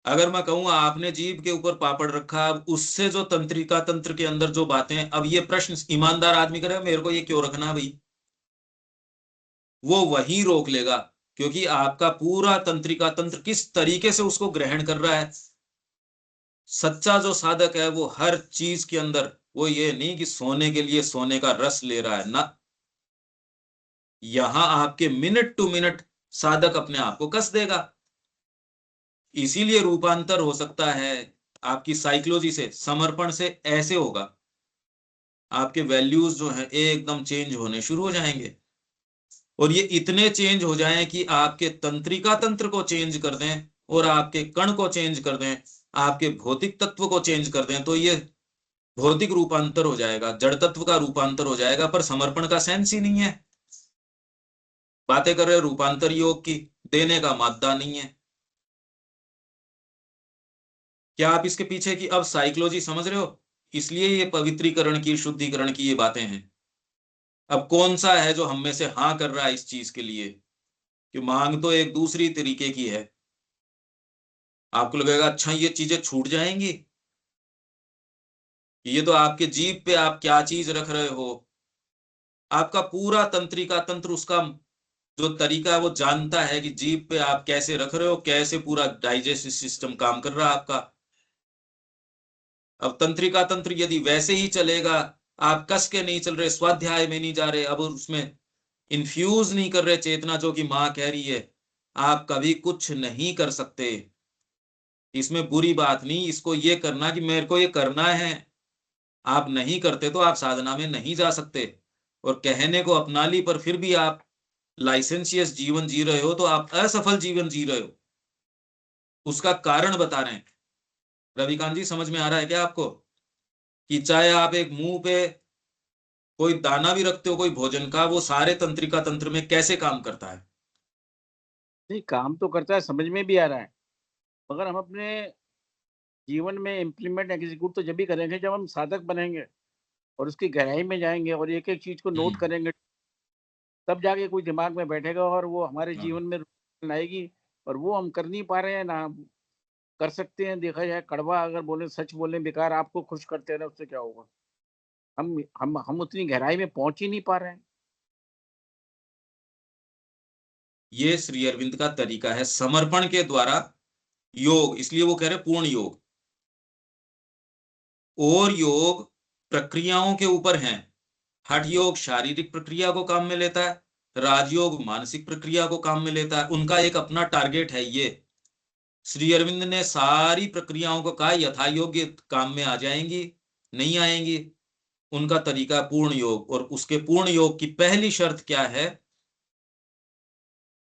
अगर मैं कहूँ आपने जीभ के ऊपर पापड़ रखा, अब उससे जो तंत्रिका तंत्र के अंदर जो बातें, अब ये प्रश्न ईमानदार आदमी करे, मेरे को ये क्यों रखना भाई, वो वहीं रोक लेगा। क्योंकि आपका पूरा तंत्रिका तंत्र किस तरीके से उसको ग्रहण कर रहा है। सच्चा जो साधक है वो हर चीज के अंदर, वो ये नहीं कि सोने के लिए सोने का रस ले रहा है ना, यहां आपके मिनट टू मिनट साधक अपने आप को कस देगा। इसीलिए रूपांतर हो सकता है आपकी साइकोलॉजी से, समर्पण से ऐसे होगा, आपके वैल्यूज जो है एकदम चेंज होने शुरू हो जाएंगे। और ये इतने चेंज हो जाएं कि आपके तंत्रिका तंत्र को चेंज कर दें, और आपके कण को चेंज कर दें, आपके भौतिक तत्व को चेंज कर दें, तो ये भौतिक रूपांतर हो जाएगा, जड़ तत्व का रूपांतर हो जाएगा। पर समर्पण का सेंस ही नहीं है। बातें कर रहे रूपांतर योग की, देने का मादा नहीं है। क्या आप इसके पीछे की अब साइकोलॉजी समझ रहे हो? इसलिए ये पवित्रीकरण की, शुद्धिकरण की ये बातें हैं। अब कौन सा है जो हम में से हाँ कर रहा है इस चीज के लिए? कि मांग तो एक दूसरी तरीके की है। आपको लगेगा अच्छा ये चीजें छूट जाएंगी, ये तो आपके जीभ पे आप क्या चीज रख रहे हो। आपका पूरा तंत्रिका तंत्र, उसका जो तरीका है वो जानता है कि जीभ पे आप कैसे रख रहे हो, कैसे पूरा डाइजेस्टिव सिस्टम काम कर रहा है आपका। अब तंत्रिका तंत्र यदि वैसे ही चलेगा, आप कस के नहीं चल रहे, स्वाध्याय में नहीं जा रहे, अब उसमें इन्फ्यूज नहीं कर रहे चेतना, जो कि मां कह रही है, आप कभी कुछ नहीं कर सकते। इसमें बुरी बात नहीं, इसको ये करना कि मेरे को ये करना है, आप नहीं करते तो आप साधना में नहीं जा सकते। और कहने को अपना ली, पर फिर भी आप लाइसेंसियस जीवन जी रहे हो, तो आप असफल जीवन जी रहे हो। उसका कारण बता रहे हैं। रविकांत जी, समझ में आ रहा है क्या आपको? कि चाहे आप एक मुंह पे कोई दाना भी रखते हो कोई भोजन का, वो सारे तंत्रिका तंत्र में कैसे काम करता है। नहीं, काम तो करता है, समझ में भी आ रहा है, मगर हम अपने जीवन में इम्प्लीमेंट एग्जीक्यूट तो जब भी करेंगे जब हम साधक बनेंगे और उसकी गहराई में जाएंगे और एक एक चीज को नोट करेंगे, तब जाके कोई दिमाग में बैठेगा और वो हमारे जीवन में रूपांतरण आएगी। और वो हम कर नहीं पा रहे हैं ना, हम कर सकते हैं। देखा जाए, कड़वा अगर बोले, सच बोले बेकार, आपको खुश करते हैं ना, उससे क्या होगा? हम उतनी गहराई में पहुंच ही नहीं पा रहे हैं। ये श्री अरविंद का तरीका है समर्पण के द्वारा योग, इसलिए वो कह रहे पूर्ण योग। और योग प्रक्रियाओं के ऊपर हैं। हठ योग शारीरिक प्रक्रिया को काम में लेता है, राजयोग मानसिक प्रक्रिया को काम में लेता है। उनका एक अपना टारगेट है ये। श्री अरविंद ने सारी प्रक्रियाओं को कहा यथा योग्य काम में आ जाएंगी, नहीं आएंगी। उनका तरीका पूर्ण योग, और उसके पूर्ण योग की पहली शर्त क्या है?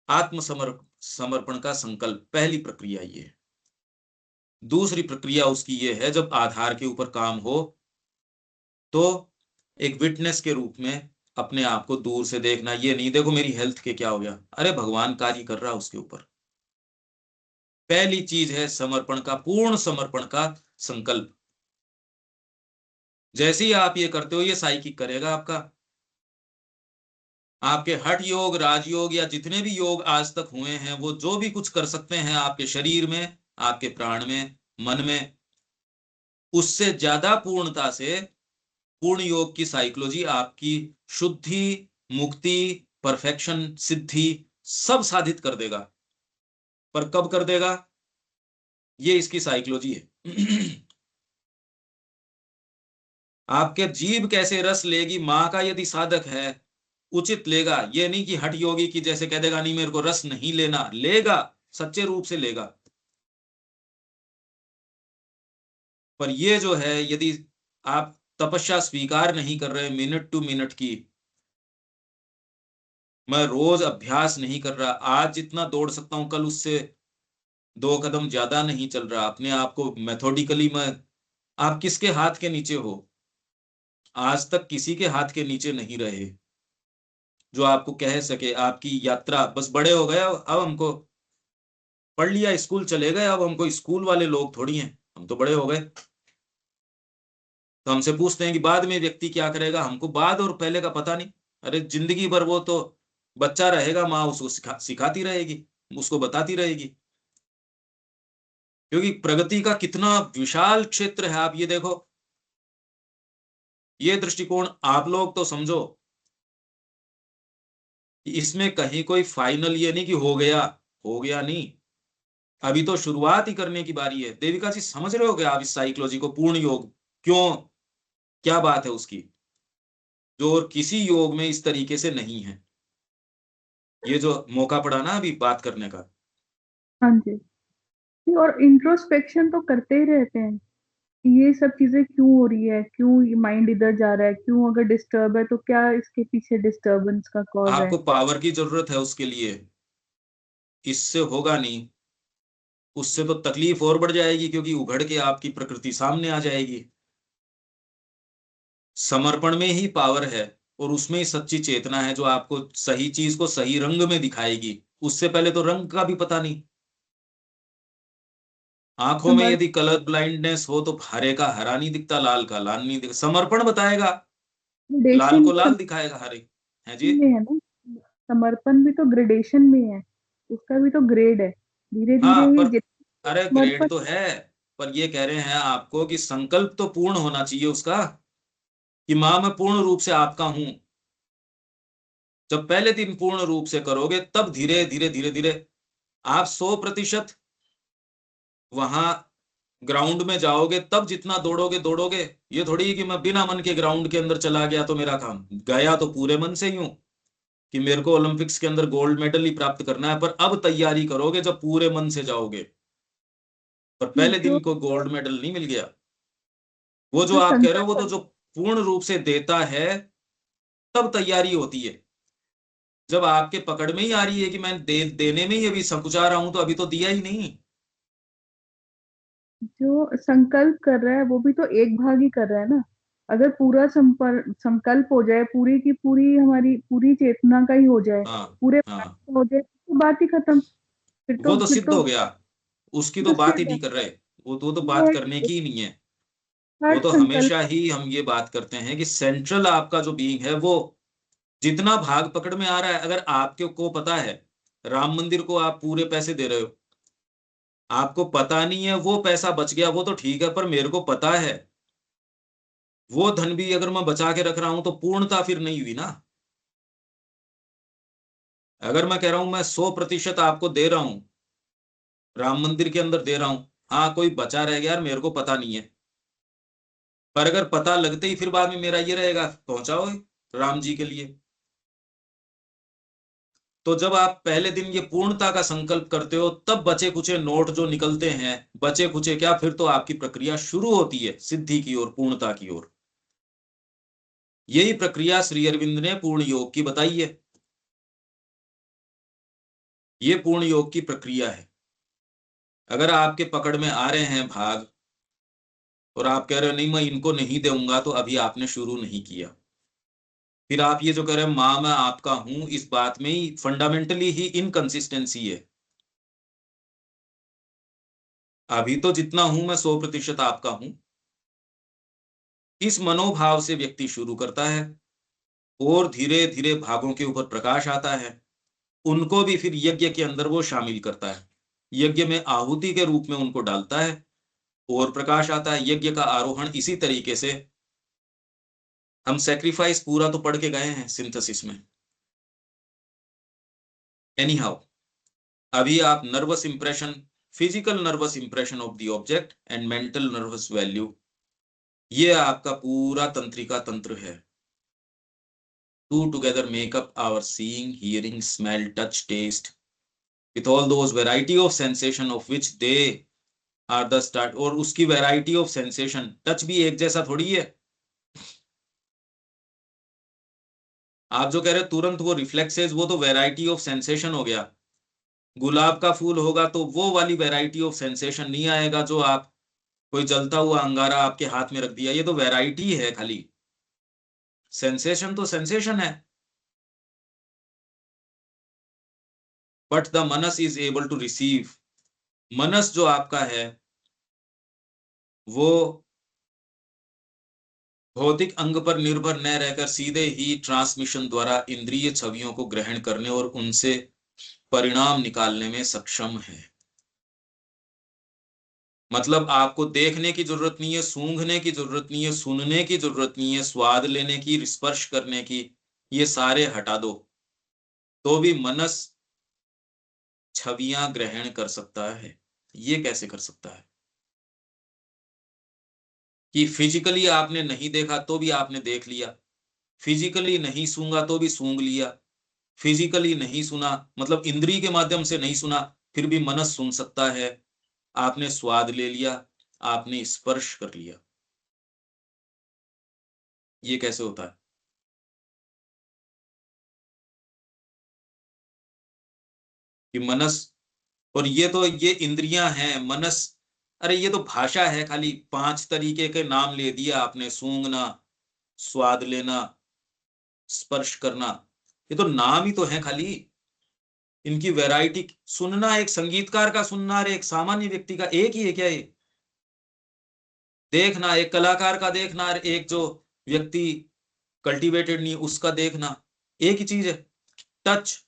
समर्पण का संकल्प, पहली प्रक्रिया ये। दूसरी प्रक्रिया उसकी ये है, जब आधार के ऊपर काम हो तो एक विटनेस के रूप में अपने आप को दूर से देखना, ये नहीं देखो मेरी हेल्थ के क्या हो गया, अरे भगवान कार्य कर रहा उसके ऊपर। पहली चीज है समर्पण का, पूर्ण समर्पण का संकल्प। जैसे ही आप ये करते हो, ये साइकिक करेगा आपका। आपके हठ योग, राजयोग या जितने भी योग आज तक हुए हैं, वो जो भी कुछ कर सकते हैं आपके शरीर में, आपके प्राण में, मन में, उससे ज्यादा पूर्णता से पूर्ण योग की साइकोलॉजी आपकी शुद्धि, मुक्ति, परफेक्शन, सिद्धि सब साधित कर देगा। पर कब कर देगा? ये इसकी साइकोलॉजी है। आपके जीभ कैसे रस लेगी, मां का यदि साधक है उचित लेगा। ये नहीं कि हठ योगी की जैसे कह देगा नहीं मेरे को रस नहीं लेना, लेगा, सच्चे रूप से लेगा। पर ये जो है, यदि आप तपस्या स्वीकार नहीं कर रहे मिनट टू मिनट की, मैं रोज अभ्यास नहीं कर रहा, आज जितना दौड़ सकता हूं कल उससे 2 कदम ज्यादा नहीं चल रहा, अपने आप को मेथोडिकली मैं, आप किसके हाथ के नीचे हो? आज तक किसी के हाथ के नीचे नहीं रहे जो आपको कह सके आपकी यात्रा बस बड़े हो गए, अब हमको पढ़ लिया, स्कूल चले गए, अब हमको स्कूल वाले लोग थोड़ी हैं, हम तो बड़े हो गए। तो हमसे पूछते हैं कि बाद में व्यक्ति क्या करेगा, हमको बाद और पहले का पता नहीं। अरे जिंदगी भर वो तो बच्चा रहेगा, माँ उसको सिखाती रहेगी, उसको बताती रहेगी। क्योंकि प्रगति का कितना विशाल क्षेत्र है, आप ये देखो, ये दृष्टिकोण आप लोग तो समझो। इसमें कहीं कोई फाइनल ये नहीं कि हो गया नहीं, अभी तो शुरुआत ही करने की बारी है। देविका जी समझ रहे हो क्या आप इस साइकोलॉजी को? पूर्ण योग क्यों, क्या बात है उसकी, जो और किसी योग में इस तरीके से नहीं है। ये जो मौका पड़ा ना अभी बात करने का। हाँ जी, और इंट्रोस्पेक्शन तो करते ही रहते हैं, ये सब चीजें क्यों हो रही है, क्यों माइंड इधर जा रहा है, क्यों अगर डिस्टर्ब है तो क्या इसके पीछे डिस्टरबेंस का कॉज है। आपको पावर की जरूरत है उसके लिए, इससे होगा नहीं, उससे तो तकलीफ और बढ़ जाएगी, क्योंकि उघड़ के आपकी प्रकृति सामने आ जाएगी। समर्पण में ही पावर है, और उसमें ही सच्ची चेतना है जो आपको सही चीज को सही रंग में दिखाएगी। उससे पहले तो रंग का भी पता नहीं। आंखों में यदि कलर ब्लाइंडनेस हो तो हरे का हरा नहीं दिखता, लाल का लाल नहीं दिखता। समर्पण बताएगा, लाल को लाल दिखाएगा, हरे है जी। में है ना, समर्पण भी तो ग्रेडेशन में है, उसका भी तो ग्रेड है। धीरे हाँ धीरे पर, ये अरे ग्रेड तो है, पर ये कह रहे हैं आपको कि संकल्प तो पूर्ण होना चाहिए उसका, कि मां मैं पूर्ण रूप से आपका हूं। जब पहले दिन पूर्ण रूप से करोगे, तब धीरे धीरे धीरे धीरे आप 100% वहां ग्राउंड में जाओगे, तब जितना दौड़ोगे दौड़ोगे। ये थोड़ी कि मैं बिना मन के ग्राउंड के अंदर चला गया तो मेरा काम गया, तो पूरे मन से ही हूं कि मेरे को ओलंपिक्स के अंदर गोल्ड मेडल ही प्राप्त करना है। पर अब तैयारी करोगे जब पूरे मन से जाओगे, पर पहले दिन को गोल्ड मेडल नहीं मिल गया। वो जो आप कह रहे हो, वो तो जो पूर्ण रूप से देता है तब तैयारी होती है। जब आपके पकड़ में ही आ रही है कि मैं देने में ही अभी संकुचा रहा हूं, तो अभी तो दिया ही नहीं। जो संकल्प कर रहा है वो भी तो एक भाग ही कर रहा है ना। अगर पूरा संकल्प हो जाए, पूरी की पूरी हमारी पूरी चेतना का ही हो जाए, हाँ पूरे हाँ, हो जाए, तो बात ही खत्म। वो तो सिद्ध हो गया, उसकी तो बात ही नहीं कर रहे। वो तो बात करने की ही नहीं है। वो हर तो संकल्प हमेशा ही हम ये बात करते हैं कि सेंट्रल आपका जो बीइंग है, वो जितना भाग पकड़ में आ रहा है, अगर आपके को पता है राम मंदिर को आप पूरे पैसे दे रहे हो, आपको पता नहीं है वो पैसा बच गया, वो तो ठीक है, पर मेरे को पता है वो धन भी अगर मैं बचा के रख रहा हूं तो पूर्णता फिर नहीं हुई ना। अगर मैं कह रहा हूं मैं 100% आपको दे रहा हूं, राम मंदिर के अंदर दे रहा हूं, हाँ कोई बचा रह गया यार मेरे को पता नहीं है, पर अगर पता लगते ही फिर बाद में मेरा ये रहेगा पहुंचाओ राम जी के लिए। तो जब आप पहले दिन ये पूर्णता का संकल्प करते हो, तब बचे कुचे नोट जो निकलते हैं, बचे कुचे क्या, फिर तो आपकी प्रक्रिया शुरू होती है सिद्धि की ओर, पूर्णता की ओर। यही प्रक्रिया श्री अरविंद ने पूर्ण योग की बताई है। ये पूर्ण योग की प्रक्रिया है। अगर आपके पकड़ में आ रहे हैं भाग और आप कह रहे हो नहीं मैं इनको नहीं दूंगा, तो अभी आपने शुरू नहीं किया। फिर आप ये जो कह रहे हैं मां मैं आपका हूं, इस बात में ही फंडामेंटली ही इनकंसिस्टेंसी है। अभी तो जितना हूं मैं 100% आपका हूं, इस मनोभाव से व्यक्ति शुरू करता है और धीरे धीरे भागों के ऊपर प्रकाश आता है। उनको भी फिर यज्ञ के अंदर वो शामिल करता है, यज्ञ में आहुति के रूप में उनको डालता है और प्रकाश आता है। यज्ञ का आरोहण इसी तरीके से, हम सेक्रीफाइस पूरा तो पढ़ के गए हैं सिंथेसिस में। एनी हाउ, अभी आप nervous impression, physical nervous impression of the object and mental nervous value, ये आपका पूरा तंत्रिका तंत्र है। Two together make up our seeing, hearing, smell, touch, taste, with all those variety of sensation of which they are the start। और उसकी variety of sensation, touch भी एक जैसा थोड़ी है। आप जो कह रहे तुरंत वो रिफ्लेक्सेस, वो तो वैरायटी ऑफ सेंसेशन हो गया। गुलाब का फूल होगा तो वो वाली वैरायटी ऑफ सेंसेशन नहीं आएगा जो आप कोई जलता हुआ अंगारा आपके हाथ में रख दिया, ये तो वैरायटी है खाली। सेंसेशन तो सेंसेशन है। But the Manas is able to receive, मनस जो आपका है वो भौतिक अंग पर निर्भर न रहकर सीधे ही ट्रांसमिशन द्वारा इंद्रिय छवियों को ग्रहण करने और उनसे परिणाम निकालने में सक्षम है। मतलब आपको देखने की जरूरत नहीं है, सूंघने की जरूरत नहीं है, सुनने की जरूरत नहीं है, स्वाद लेने की, स्पर्श करने की, ये सारे हटा दो तो भी मनस छवियां ग्रहण कर सकता है। ये कैसे कर सकता है कि फिजिकली आपने नहीं देखा तो भी आपने देख लिया, फिजिकली नहीं सूंघा तो भी सूंघ लिया, फिजिकली नहीं सुना मतलब इंद्रिय के माध्यम से नहीं सुना फिर भी मनस सुन सकता है, आपने स्वाद ले लिया, आपने स्पर्श कर लिया। ये कैसे होता है? कि मनस, और ये इंद्रियां हैं, मनस, अरे ये तो भाषा है खाली, 5 तरीके के नाम ले दिया आपने, सूंघना, स्वाद लेना, स्पर्श करना, ये तो नाम ही तो है खाली। इनकी वैरायटी, सुनना एक संगीतकार का सुनना और एक सामान्य व्यक्ति का एक ही है क्या? ये देखना एक कलाकार का देखना और एक जो व्यक्ति कल्टीवेटेड नहीं उसका देखना एक ही चीज है। टच,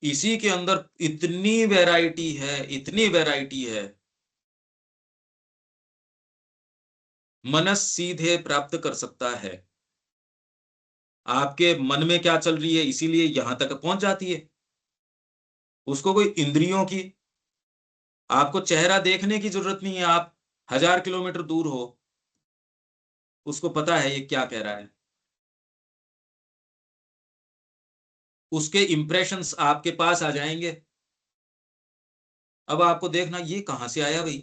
इसी के अंदर इतनी वैरायटी है, इतनी वैरायटी है, मनस सीधे प्राप्त कर सकता है। आपके मन में क्या चल रही है इसीलिए यहां तक पहुंच जाती है। उसको कोई इंद्रियों की, आपको चेहरा देखने की जरूरत नहीं है, आप 1000 किलोमीटर दूर हो, उसको पता है ये क्या कह रहा है। उसके इंप्रेशंस आपके पास आ जाएंगे। अब आपको देखना ये कहां से आया भाई,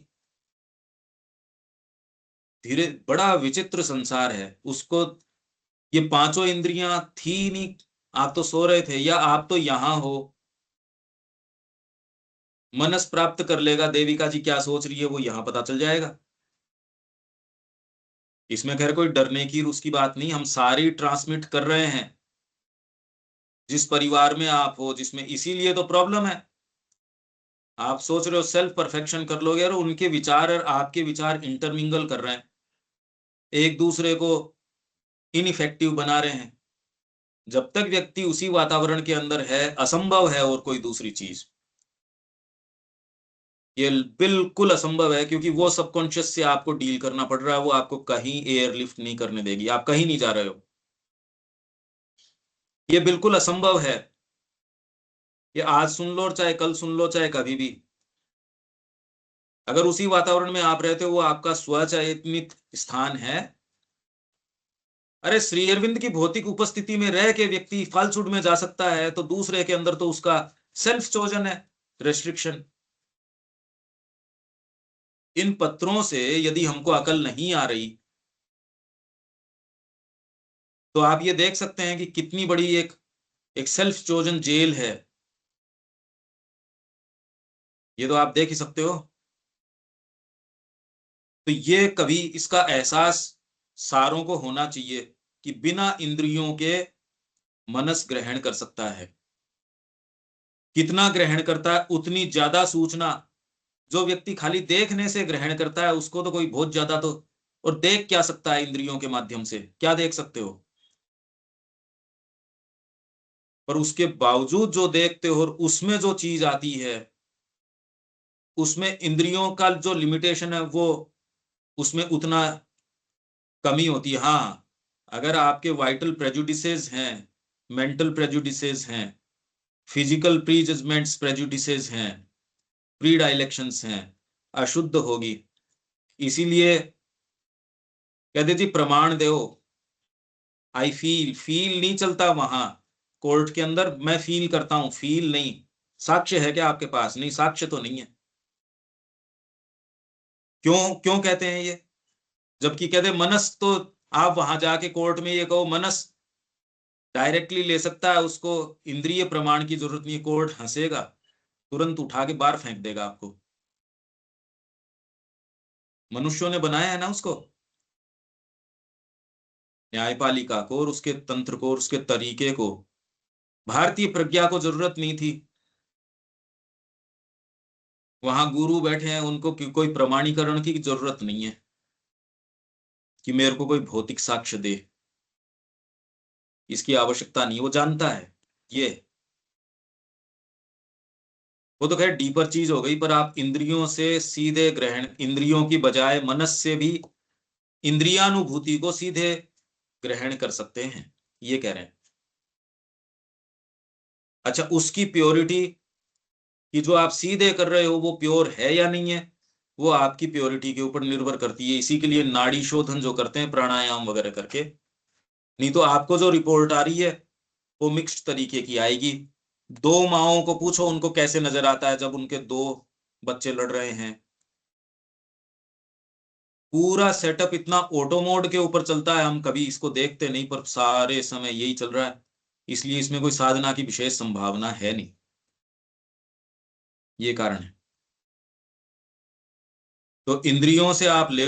धीरे, बड़ा विचित्र संसार है। उसको ये 5 इंद्रियां थी नहीं, आप तो सो रहे थे या आप तो यहां हो, मनस प्राप्त कर लेगा देविका जी क्या सोच रही है वो यहां पता चल जाएगा। इसमें खैर कोई डरने की उसकी बात नहीं, हम सारी ट्रांसमिट कर रहे हैं जिस परिवार में आप हो जिसमें, इसीलिए तो प्रॉब्लम है। आप सोच रहे हो सेल्फ परफेक्शन कर लोगे और उनके विचार और आपके विचार इंटरमिंगल कर रहे हैं, एक दूसरे को इनइफेक्टिव बना रहे हैं। जब तक व्यक्ति उसी वातावरण के अंदर है, असंभव है और कोई दूसरी चीज, ये बिल्कुल असंभव है, क्योंकि वो सबकॉन्शियस से आपको डील करना पड़ रहा है, वो आपको कहीं एयरलिफ्ट नहीं करने देगी, आप कहीं नहीं जा रहे हो। ये बिल्कुल असंभव है। ये आज सुन लो चाहे कल सुन लो चाहे कभी भी, अगर उसी वातावरण में आप रहते हो, वो आपका स्वचैतन्य स्थान है, अरे श्री अरविंद की भौतिक उपस्थिति में रह के व्यक्ति फालसूट में जा सकता है, तो दूसरे के अंदर तो उसका सेल्फ चोजन है रेस्ट्रिक्शन। इन पत्रों से यदि हमको अकल नहीं आ रही तो आप ये देख सकते हैं कि कितनी बड़ी एक सेल्फ चोजन जेल है। ये तो आप देख ही सकते हो। तो ये कभी इसका एहसास सारों को होना चाहिए कि बिना इंद्रियों के मनस ग्रहण कर सकता है। कितना ग्रहण करता है, उतनी ज्यादा सूचना। जो व्यक्ति खाली देखने से ग्रहण करता है उसको तो कोई बहुत ज्यादा तो, और देख क्या सकता है इंद्रियों के माध्यम से, क्या देख सकते हो? पर उसके बावजूद जो देखते हो और उसमें जो चीज आती है, उसमें इंद्रियों का जो लिमिटेशन है वो उसमें उतना कमी होती है। हाँ, अगर आपके वाइटल प्रेजुडिसेस हैं, मेंटल प्रेजुडिसेस हैं, फिजिकल प्रीजजमेंट्स प्रेजुडिसेस हैं, प्री डायलेक्शंस हैं, अशुद्ध होगी। इसीलिए कहते जी प्रमाण दो। आई फील नहीं चलता वहां कोर्ट के अंदर, मैं फील करता हूं, फील नहीं। साक्ष्य है क्या आपके पास? नहीं, साक्ष्य तो नहीं है। क्यों क्यों कहते हैं ये? जबकि कहते मनस तो आप वहां जाके कोर्ट में ये कहो मनस डायरेक्टली ले सकता है, उसको इंद्रिय प्रमाण की जरूरत नहीं। कोर्ट हंसेगा, तुरंत उठा के बाहर फेंक देगा आपको। मनुष्यों ने बनाया है ना उसको, न्यायपालिका को और उसके तंत्र को और उसके तरीके को। भारतीय प्रज्ञा को जरूरत नहीं थी। वहां गुरु बैठे हैं, उनको कोई प्रमाणीकरण की जरूरत नहीं है कि मेरे को कोई भौतिक साक्ष्य दे। इसकी आवश्यकता नहीं, वो जानता है ये। वो तो खैर डीपर चीज हो गई, पर आप इंद्रियों से सीधे ग्रहण, इंद्रियों की बजाय मनस से भी इंद्रियानुभूति को सीधे ग्रहण कर सकते हैं, ये कह रहे हैं। अच्छा, उसकी प्योरिटी कि जो आप सीधे कर रहे हो वो प्योर है या नहीं है, वो आपकी प्योरिटी के ऊपर निर्भर करती है। इसी के लिए नाड़ी शोधन जो करते हैं प्राणायाम वगैरह करके, नहीं तो आपको जो रिपोर्ट आ रही है वो मिक्स्ड तरीके की आएगी। दो माओं को पूछो उनको कैसे नजर आता है जब उनके दो बच्चे लड़ रहे हैं। पूरा सेटअप इतना ऑटो मोड के ऊपर चलता है, हम कभी इसको देखते नहीं, पर सारे समय यही चल रहा है। इसलिए इसमें कोई साधना की विशेष संभावना है नहीं, ये कारण है। तो इंद्रियों से आप ले,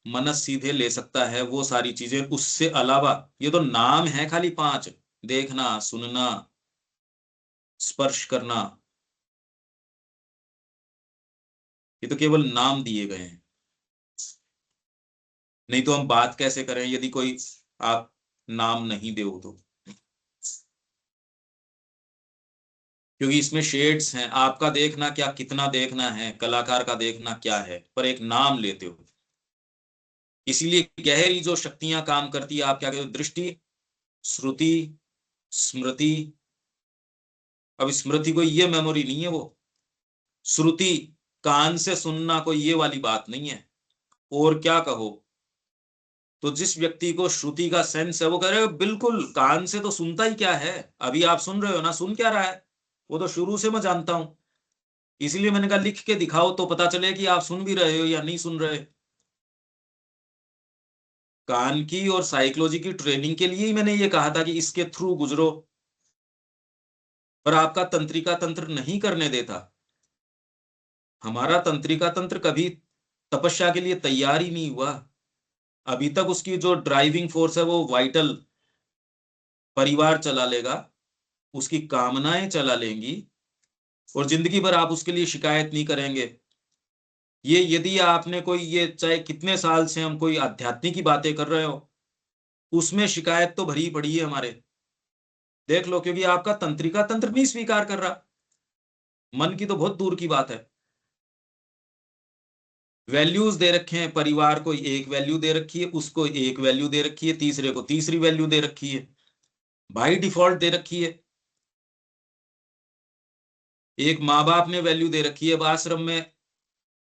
मनस सीधे ले सकता है वो सारी चीजें। उससे अलावा ये तो नाम है खाली 5, देखना, सुनना, स्पर्श करना, ये तो केवल नाम दिए गए हैं। नहीं तो हम बात कैसे करें यदि कोई आप नाम नहीं दे तो? क्योंकि इसमें शेड्स हैं। आपका देखना क्या, कितना देखना है, कलाकार का देखना क्या है, पर एक नाम लेते हो। इसीलिए गहरी जो शक्तियां काम करती है, आप क्या कहते हो, दृष्टि, श्रुति, स्मृति। अब स्मृति कोई ये मेमोरी नहीं है, वो श्रुति कान से सुनना कोई ये वाली बात नहीं है। और क्या कहो, तो जिस व्यक्ति को श्रुति का सेंस है वो कह रहे हो बिल्कुल कान से तो सुनता ही क्या है, अभी आप सुन रहे हो ना, सुन क्या रहा है, वो तो शुरू से मैं जानता हूं। इसलिए मैंने कहा लिख के दिखाओ तो पता चले कि आप सुन भी रहे हो या नहीं सुन रहे। कान की और साइकोलॉजी की ट्रेनिंग के लिए ही मैंने ये कहा था कि इसके थ्रू गुजरो, पर आपका तंत्रिका तंत्र नहीं करने देता। हमारा तंत्रिका तंत्र कभी तपस्या के लिए तैयार ही नहीं हुआ। अभी तक उसकी जो ड्राइविंग फोर्स है वो वाइटल परिवार चला लेगा, उसकी कामनाएं चला लेंगी, और जिंदगी भर आप उसके लिए शिकायत नहीं करेंगे। ये यदि आपने कोई, ये चाहे कितने साल से हम कोई आध्यात्मिक की बातें कर रहे हो, उसमें शिकायत तो भरी पड़ी है हमारे, देख लो। क्योंकि आपका तंत्रिका तंत्र नहीं स्वीकार कर रहा। मन की तो बहुत दूर की बात है। वैल्यूज दे रखे हैं, परिवार को एक वैल्यू दे रखी है, उसको एक वैल्यू दे रखी है, तीसरे को तीसरी वैल्यू दे रखी है, बाई डिफॉल्ट दे रखी है। एक माँ बाप ने वैल्यू दे रखी है। अब आश्रम में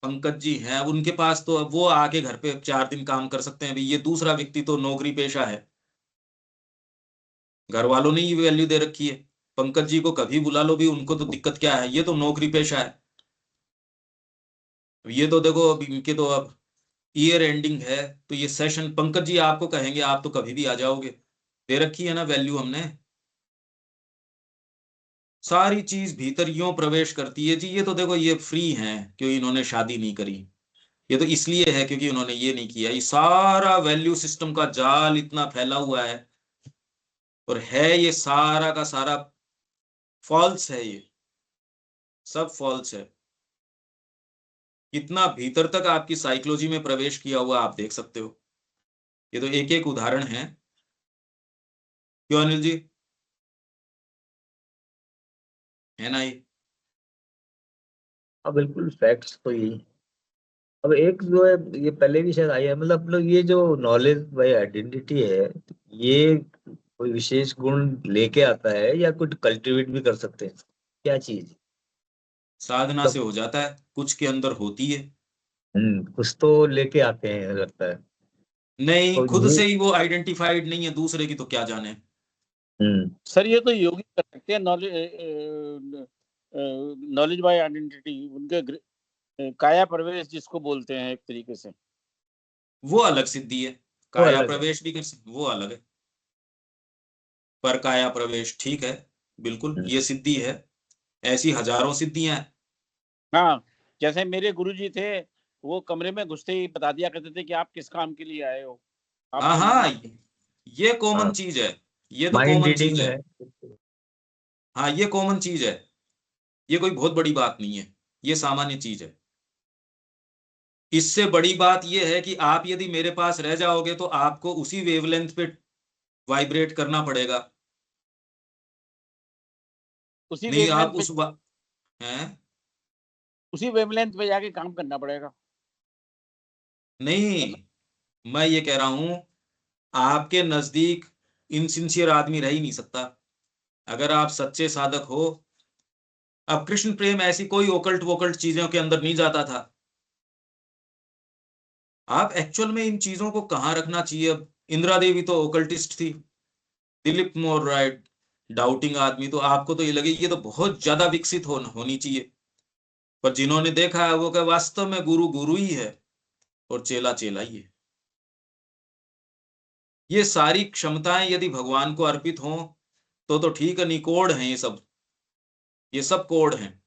पंकज जी हैं, अब उनके पास तो अब वो आके घर पे 4 दिन काम कर सकते हैं, भाई ये दूसरा व्यक्ति तो नौकरी पेशा है, घर वालों ने ही वैल्यू दे रखी है। पंकज जी को कभी बुला लो भी, उनको तो दिक्कत क्या है, ये तो नौकरी पेशा है। ये तो देखो अब इनके तो अब ईयर एंडिंग है, तो ये सेशन पंकज जी आपको कहेंगे, आप तो कभी भी आ जाओगे। दे रखी है ना वैल्यू हमने। सारी चीज भीतर यूं प्रवेश करती है जी। ये तो देखो ये फ्री हैं, क्यों इन्होंने शादी नहीं करी, ये तो इसलिए है क्योंकि उन्होंने ये नहीं किया। ये सारा वैल्यू सिस्टम का जाल इतना फैला हुआ है, और है ये सारा का सारा फॉल्स है, ये सब फॉल्स है। कितना भीतर तक आपकी साइकोलॉजी में प्रवेश किया हुआ आप देख सकते हो। ये तो एक एक उदाहरण है। क्यों अनिल जी, है ना ये? हाँ बिल्कुल, फैक्ट्स तो यही। अब एक जो है, ये पहले भी शायद आई है, मतलब ये जो नॉलेज बाय आइडेंटिटी है, ये कोई विशेष गुण लेके आता है या कुछ कल्टीवेट भी कर सकते हैं, क्या चीज? साधना से मतलब हो जाता है, कुछ के अंदर होती है। कुछ तो लेके आते हैं लगता है। नहीं, तो खुद ये से ही वो आइडेंटिफाइड नहीं है, दूसरे की तो क्या जाने। सर ये तो योगी कर सकते हैं, नॉलेज बाय आइडेंटिटी, उनके काया प्रवेश जिसको बोलते हैं एक तरीके से। वो अलग सिद्धि है। वो काया अलग है। प्रवेश भी कर सकते, वो अलग है। पर काया प्रवेश ठीक है, बिल्कुल हम्म, ये सिद्धि है। ऐसी हजारों सिद्धियां हैं। हाँ, जैसे मेरे गुरुजी थे, वो कमरे में घुसते ही बता दिया करते थे कि आप किस काम के लिए आए हो, हाँ आपका हाँ, नाम। ये कॉमन हाँ, चीज है। ये तो माइंड कॉमन चीज रीडिंग है। है। हाँ, ये कॉमन चीज है। ये कोई बहुत बड़ी बात नहीं है, ये सामान्य चीज है। इससे बड़ी बात ये है कि आप यदि मेरे पास रह जाओगे तो आपको उसी वेवलेंथ पे वाइब्रेट करना पड़ेगा। उसी नहीं वेवलेंथ आप पे, हैं। उसी वेवलेंथ पे जाके काम करना पड़ेगा। मतलब नहीं, मैं ये कह रहा हूं, आपके नजदीक इनसिंसियर आदमी रह ही नहीं सकता, अगर आप सच्चे साधक हो। अब कृष्ण प्रेम ऐसी कोई ओकल्ट वोकल्ट चीजों के अंदर नहीं जाता था। आप एक्चुअल में इन चीजों को कहाँ रखना चाहिए। अब इंदिरा देवी तो ओकल्टिस्ट थी, दिलीप मोर राइट डाउटिंग आदमी, तो आपको तो ये लगे ये तो बहुत ज्यादा विकसित होनी चाहिए। पर जिन्होंने देखा है वो कह वास्तव में गुरु गुरु ही है और चेला चेला ही है। ये सारी क्षमताएं यदि भगवान को अर्पित हों तो ठीक है, नहीं कोड हैं ये सब, ये सब कोड हैं।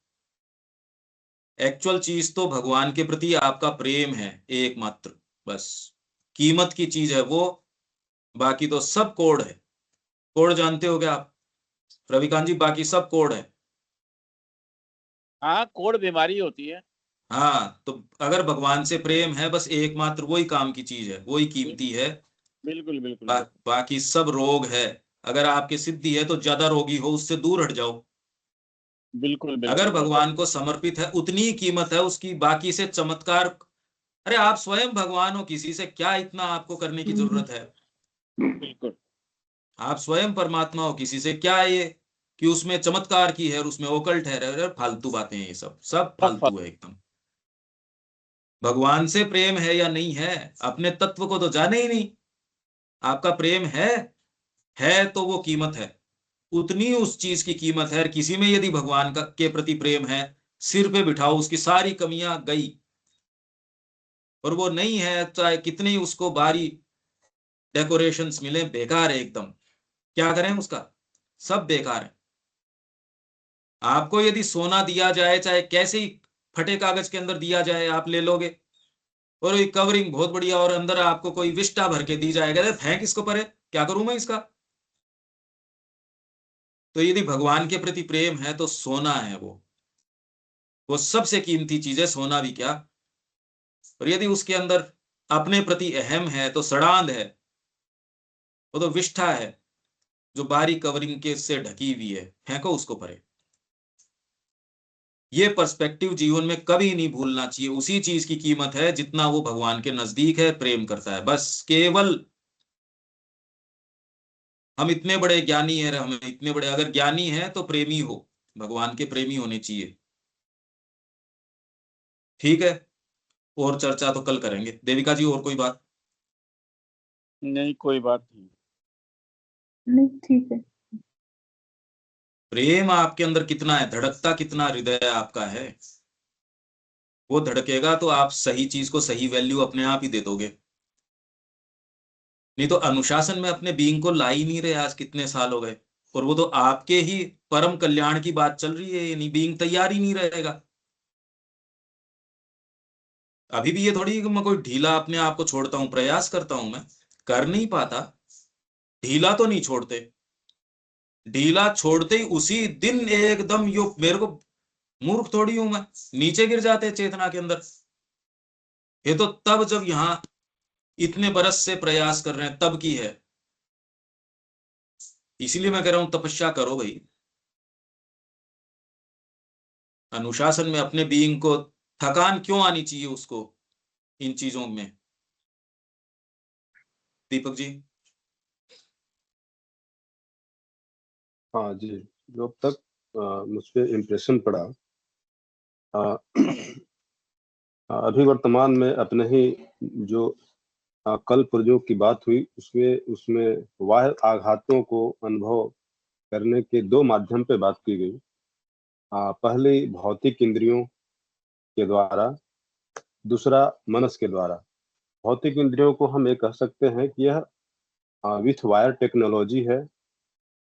एक्चुअल चीज तो भगवान के प्रति आपका प्रेम है एकमात्र, बस कीमत की चीज है वो। बाकी तो सब कोड है। कोड जानते हो क्या आप रविकांत जी? बाकी सब कोड है। हाँ, कोड़ बीमारी होती है। हाँ, तो अगर भगवान से प्रेम है, बस एकमात्र वही काम की चीज है, वही कीमती है। बिल्कुल बिल्कुल बाकी सब रोग है। अगर आपके सिद्धि है तो ज्यादा रोगी हो, उससे दूर हट जाओ। बिल्कुल अगर बिल्कुल बिल्कुल। भगवान को समर्पित है उतनी ही कीमत है उसकी, बाकी से चमत्कार। अरे आप स्वयं भगवान हो, किसी से क्या इतना आपको करने की जरूरत है। बिल्कुल आप स्वयं परमात्मा हो, किसी से क्या ये कि उसमें चमत्कार की है और उसमें ओकल्ट है। अरे फालतू बातें हैं, ये सब सब सब फालतू है एकदम। भगवान से प्रेम है या नहीं है, अपने तत्व को तो जाने ही नहीं। आपका प्रेम है तो वो कीमत है, उतनी उस चीज की कीमत है। किसी में यदि भगवान का के प्रति प्रेम है, सिर पे बिठाओ, उसकी सारी कमियां गई। और वो नहीं है, चाहे कितनी उसको बारी डेकोरेशंस मिले, बेकार है एकदम। क्या करें उसका, सब बेकार है। आपको यदि सोना दिया जाए, चाहे कैसे ही फटे कागज के अंदर दिया जाए, आप ले लोगे। और ये कवरिंग बहुत बढ़िया, और अंदर आपको कोई विष्टा भर के दी जाएगा, अरे फेंक इसको परे, क्या करूं मैं इसका। तो यदि भगवान के प्रति प्रेम है तो सोना है वो सबसे कीमती चीज है, सोना भी क्या। और यदि उसके अंदर अपने प्रति अहम है तो सड़ांध है, वो तो विष्ठा है जो बारी कवरिंग के से ढकी हुई है, फेंको उसको परे। ये पर्सपेक्टिव जीवन में कभी नहीं भूलना चाहिए। उसी चीज की कीमत है जितना वो भगवान के नजदीक है, प्रेम करता है, बस केवल। हम इतने बड़े ज्ञानी हैं, हम इतने बड़े अगर ज्ञानी हैं तो प्रेमी हो, भगवान के प्रेमी होने चाहिए। ठीक है, और चर्चा तो कल करेंगे। देविका जी और कोई बात? नहीं, कोई बात नहीं। नहीं ठीक है। प्रेम आपके अंदर कितना है, धड़कता कितना हृदय आपका है, वो धड़केगा तो आप सही चीज को सही वैल्यू अपने आप ही दे दोगे। नहीं तो अनुशासन में अपने बीइंग को ला ही नहीं रहे, आज कितने साल हो गए, और वो तो आपके ही परम कल्याण की बात चल रही है, ये नहीं बीइंग तैयार ही नहीं रहेगा। अभी भी ये थोड़ी कि मैं कोई ढीला अपने आप को छोड़ता हूं, प्रयास करता हूं, मैं कर नहीं पाता, ढीला तो नहीं छोड़ते, ढीला छोड़ते ही उसी दिन एकदम यो मेरे को, मूर्ख थोड़ी हूं मैं, नीचे गिर जाते चेतना के अंदर। ये तो तब जब यहां इतने बरस से प्रयास कर रहे हैं तब की है। इसीलिए मैं कह रहा हूं तपस्या करो भाई, अनुशासन में अपने बीइंग को थकान क्यों आनी चाहिए उसको इन चीजों में। दीपक जी। हाँ जी, जो अब तक मुझ पे इम्प्रेशन पड़ा, अभी वर्तमान में अपने ही जो कल पुर्जों की बात हुई, उसमें उसमें बाह्य आघातों को अनुभव करने के दो माध्यम पे बात की गई। पहले भौतिक इंद्रियों के द्वारा, दूसरा मनस के द्वारा। भौतिक इंद्रियों को हम ये कह सकते हैं कि यह विथ वायर टेक्नोलॉजी है,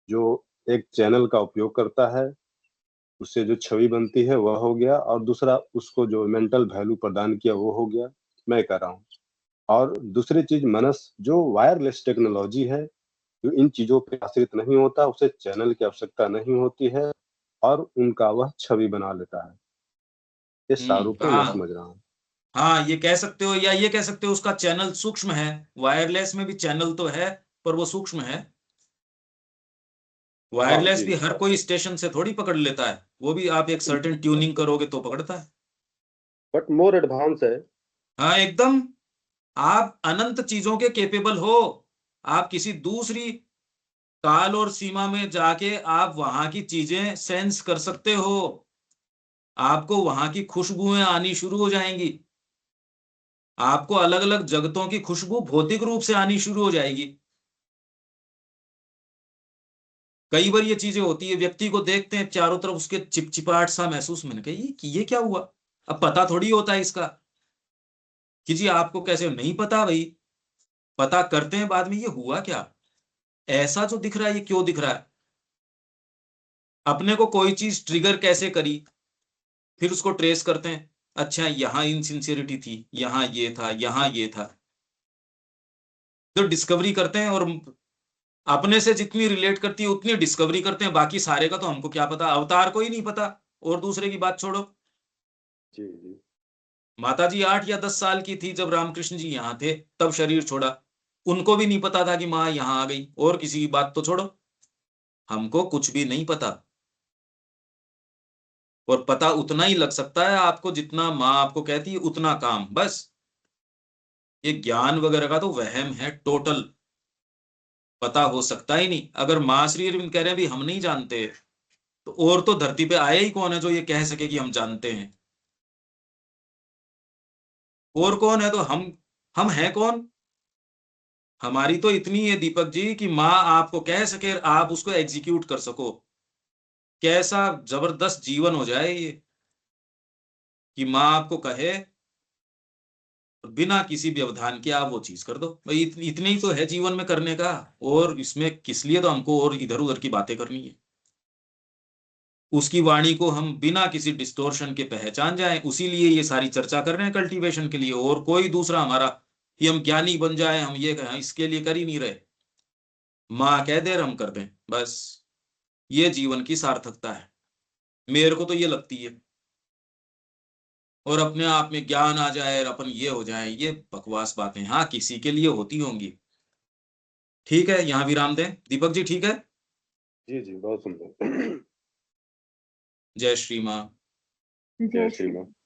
जो एक चैनल का उपयोग करता है, उससे जो छवि बनती है वह हो गया, और दूसरा उसको जो मेंटल वैल्यू प्रदान किया वो हो गया, मैं कह रहा हूँ। और दूसरी चीज मनस, जो वायरलेस टेक्नोलॉजी है, जो इन चीजों पे आश्रित नहीं होता, उसे चैनल की आवश्यकता नहीं होती है, और उनका वह छवि बना लेता है। ये सारूप्य मैं हाँ समझ रहा हूँ। हाँ, ये कह सकते हो, या ये कह सकते हो उसका चैनल सूक्ष्म है। वायरलेस में भी चैनल तो है, पर वो सूक्ष्म है। हाँ वायरलेस जी, भी हर कोई स्टेशन से थोड़ी पकड़ लेता है, वो भी आप एक सर्टेन ट्यूनिंग करोगे तो पकड़ता है। बट मोर एडवांस है। हाँ एकदम, आप अनंत चीजों के केपेबल हो। आप किसी दूसरी काल और सीमा में जाके आप वहां की चीजें सेंस कर सकते हो, आपको वहां की खुशबुएं आनी शुरू हो जाएंगी, आपको अलग अलग जगतों की खुशबू भौतिक रूप से आनी शुरू हो जाएगी। कई बार ये चीजें होती है, व्यक्ति को देखते हैं चारों तरफ उसके चिपचिपाहट सा महसूस, मैंने कहा ये क्या हुआ। अब पता थोड़ी होता है इसका कि जी आपको कैसे, नहीं पता भाई, पता करते हैं बाद में ये हुआ क्या, ऐसा जो दिख रहा है ये क्यों दिख रहा है। अपने को कोई चीज ट्रिगर कैसे करी, फिर उसको ट्रेस करते हैं, अच्छा यहां इनसिंसियरिटी थी, यहां ये था, यहां ये था, तो डिस्कवरी करते हैं। और अपने से जितनी रिलेट करती है उतनी डिस्कवरी करते हैं, बाकी सारे का तो हमको क्या पता, अवतार को ही नहीं पता, और दूसरे की बात छोड़ो। जी जी। माता जी 8 या 10 साल की थी जब रामकृष्ण जी यहाँ थे, तब शरीर छोड़ा, उनको भी नहीं पता था कि माँ यहाँ आ गई, और किसी की बात तो छोड़ो, हमको कुछ भी नहीं पता। और पता उतना ही लग सकता है आपको जितना माँ आपको कहती है, उतना काम बस। ये ज्ञान वगैरह का तो वहम है टोटल, पता हो सकता ही नहीं। अगर माँ श्री अरविंद कह रहे हैं भी हम नहीं जानते, तो और तो धरती पे आया ही कौन है जो ये कह सके कि हम जानते हैं। और कौन है, तो हम हैं कौन। हमारी तो इतनी है दीपक जी कि माँ आपको कह सके, आप उसको एग्जीक्यूट कर सको। कैसा जबरदस्त जीवन हो जाए ये, कि माँ आपको कहे और बिना किसी व्यवधान के आप वो चीज कर दो भाई। इतने ही तो है जीवन में करने का, और इसमें किस लिए तो हमको और इधर उधर की बातें करनी है। उसकी वाणी को हम बिना किसी डिस्टोर्शन के पहचान जाएं, उसी लिए ये सारी चर्चा कर रहे हैं कल्टीवेशन के लिए। और कोई दूसरा हमारा कि हम ज्ञानी बन जाए, हम ये कहें, इसके लिए कर ही नहीं रहे। माँ कह दे हम कर दें, बस ये जीवन की सार्थकता है, मेरे को तो ये लगती है। और अपने आप में ज्ञान आ जाए और अपन ये हो जाए, ये बकवास बातें, हाँ किसी के लिए होती होंगी। ठीक है, यहाँ विराम दें दीपक जी, ठीक है। जी जी, बहुत सुंदर। जय श्री माँ। जय जय श्री श्री राम।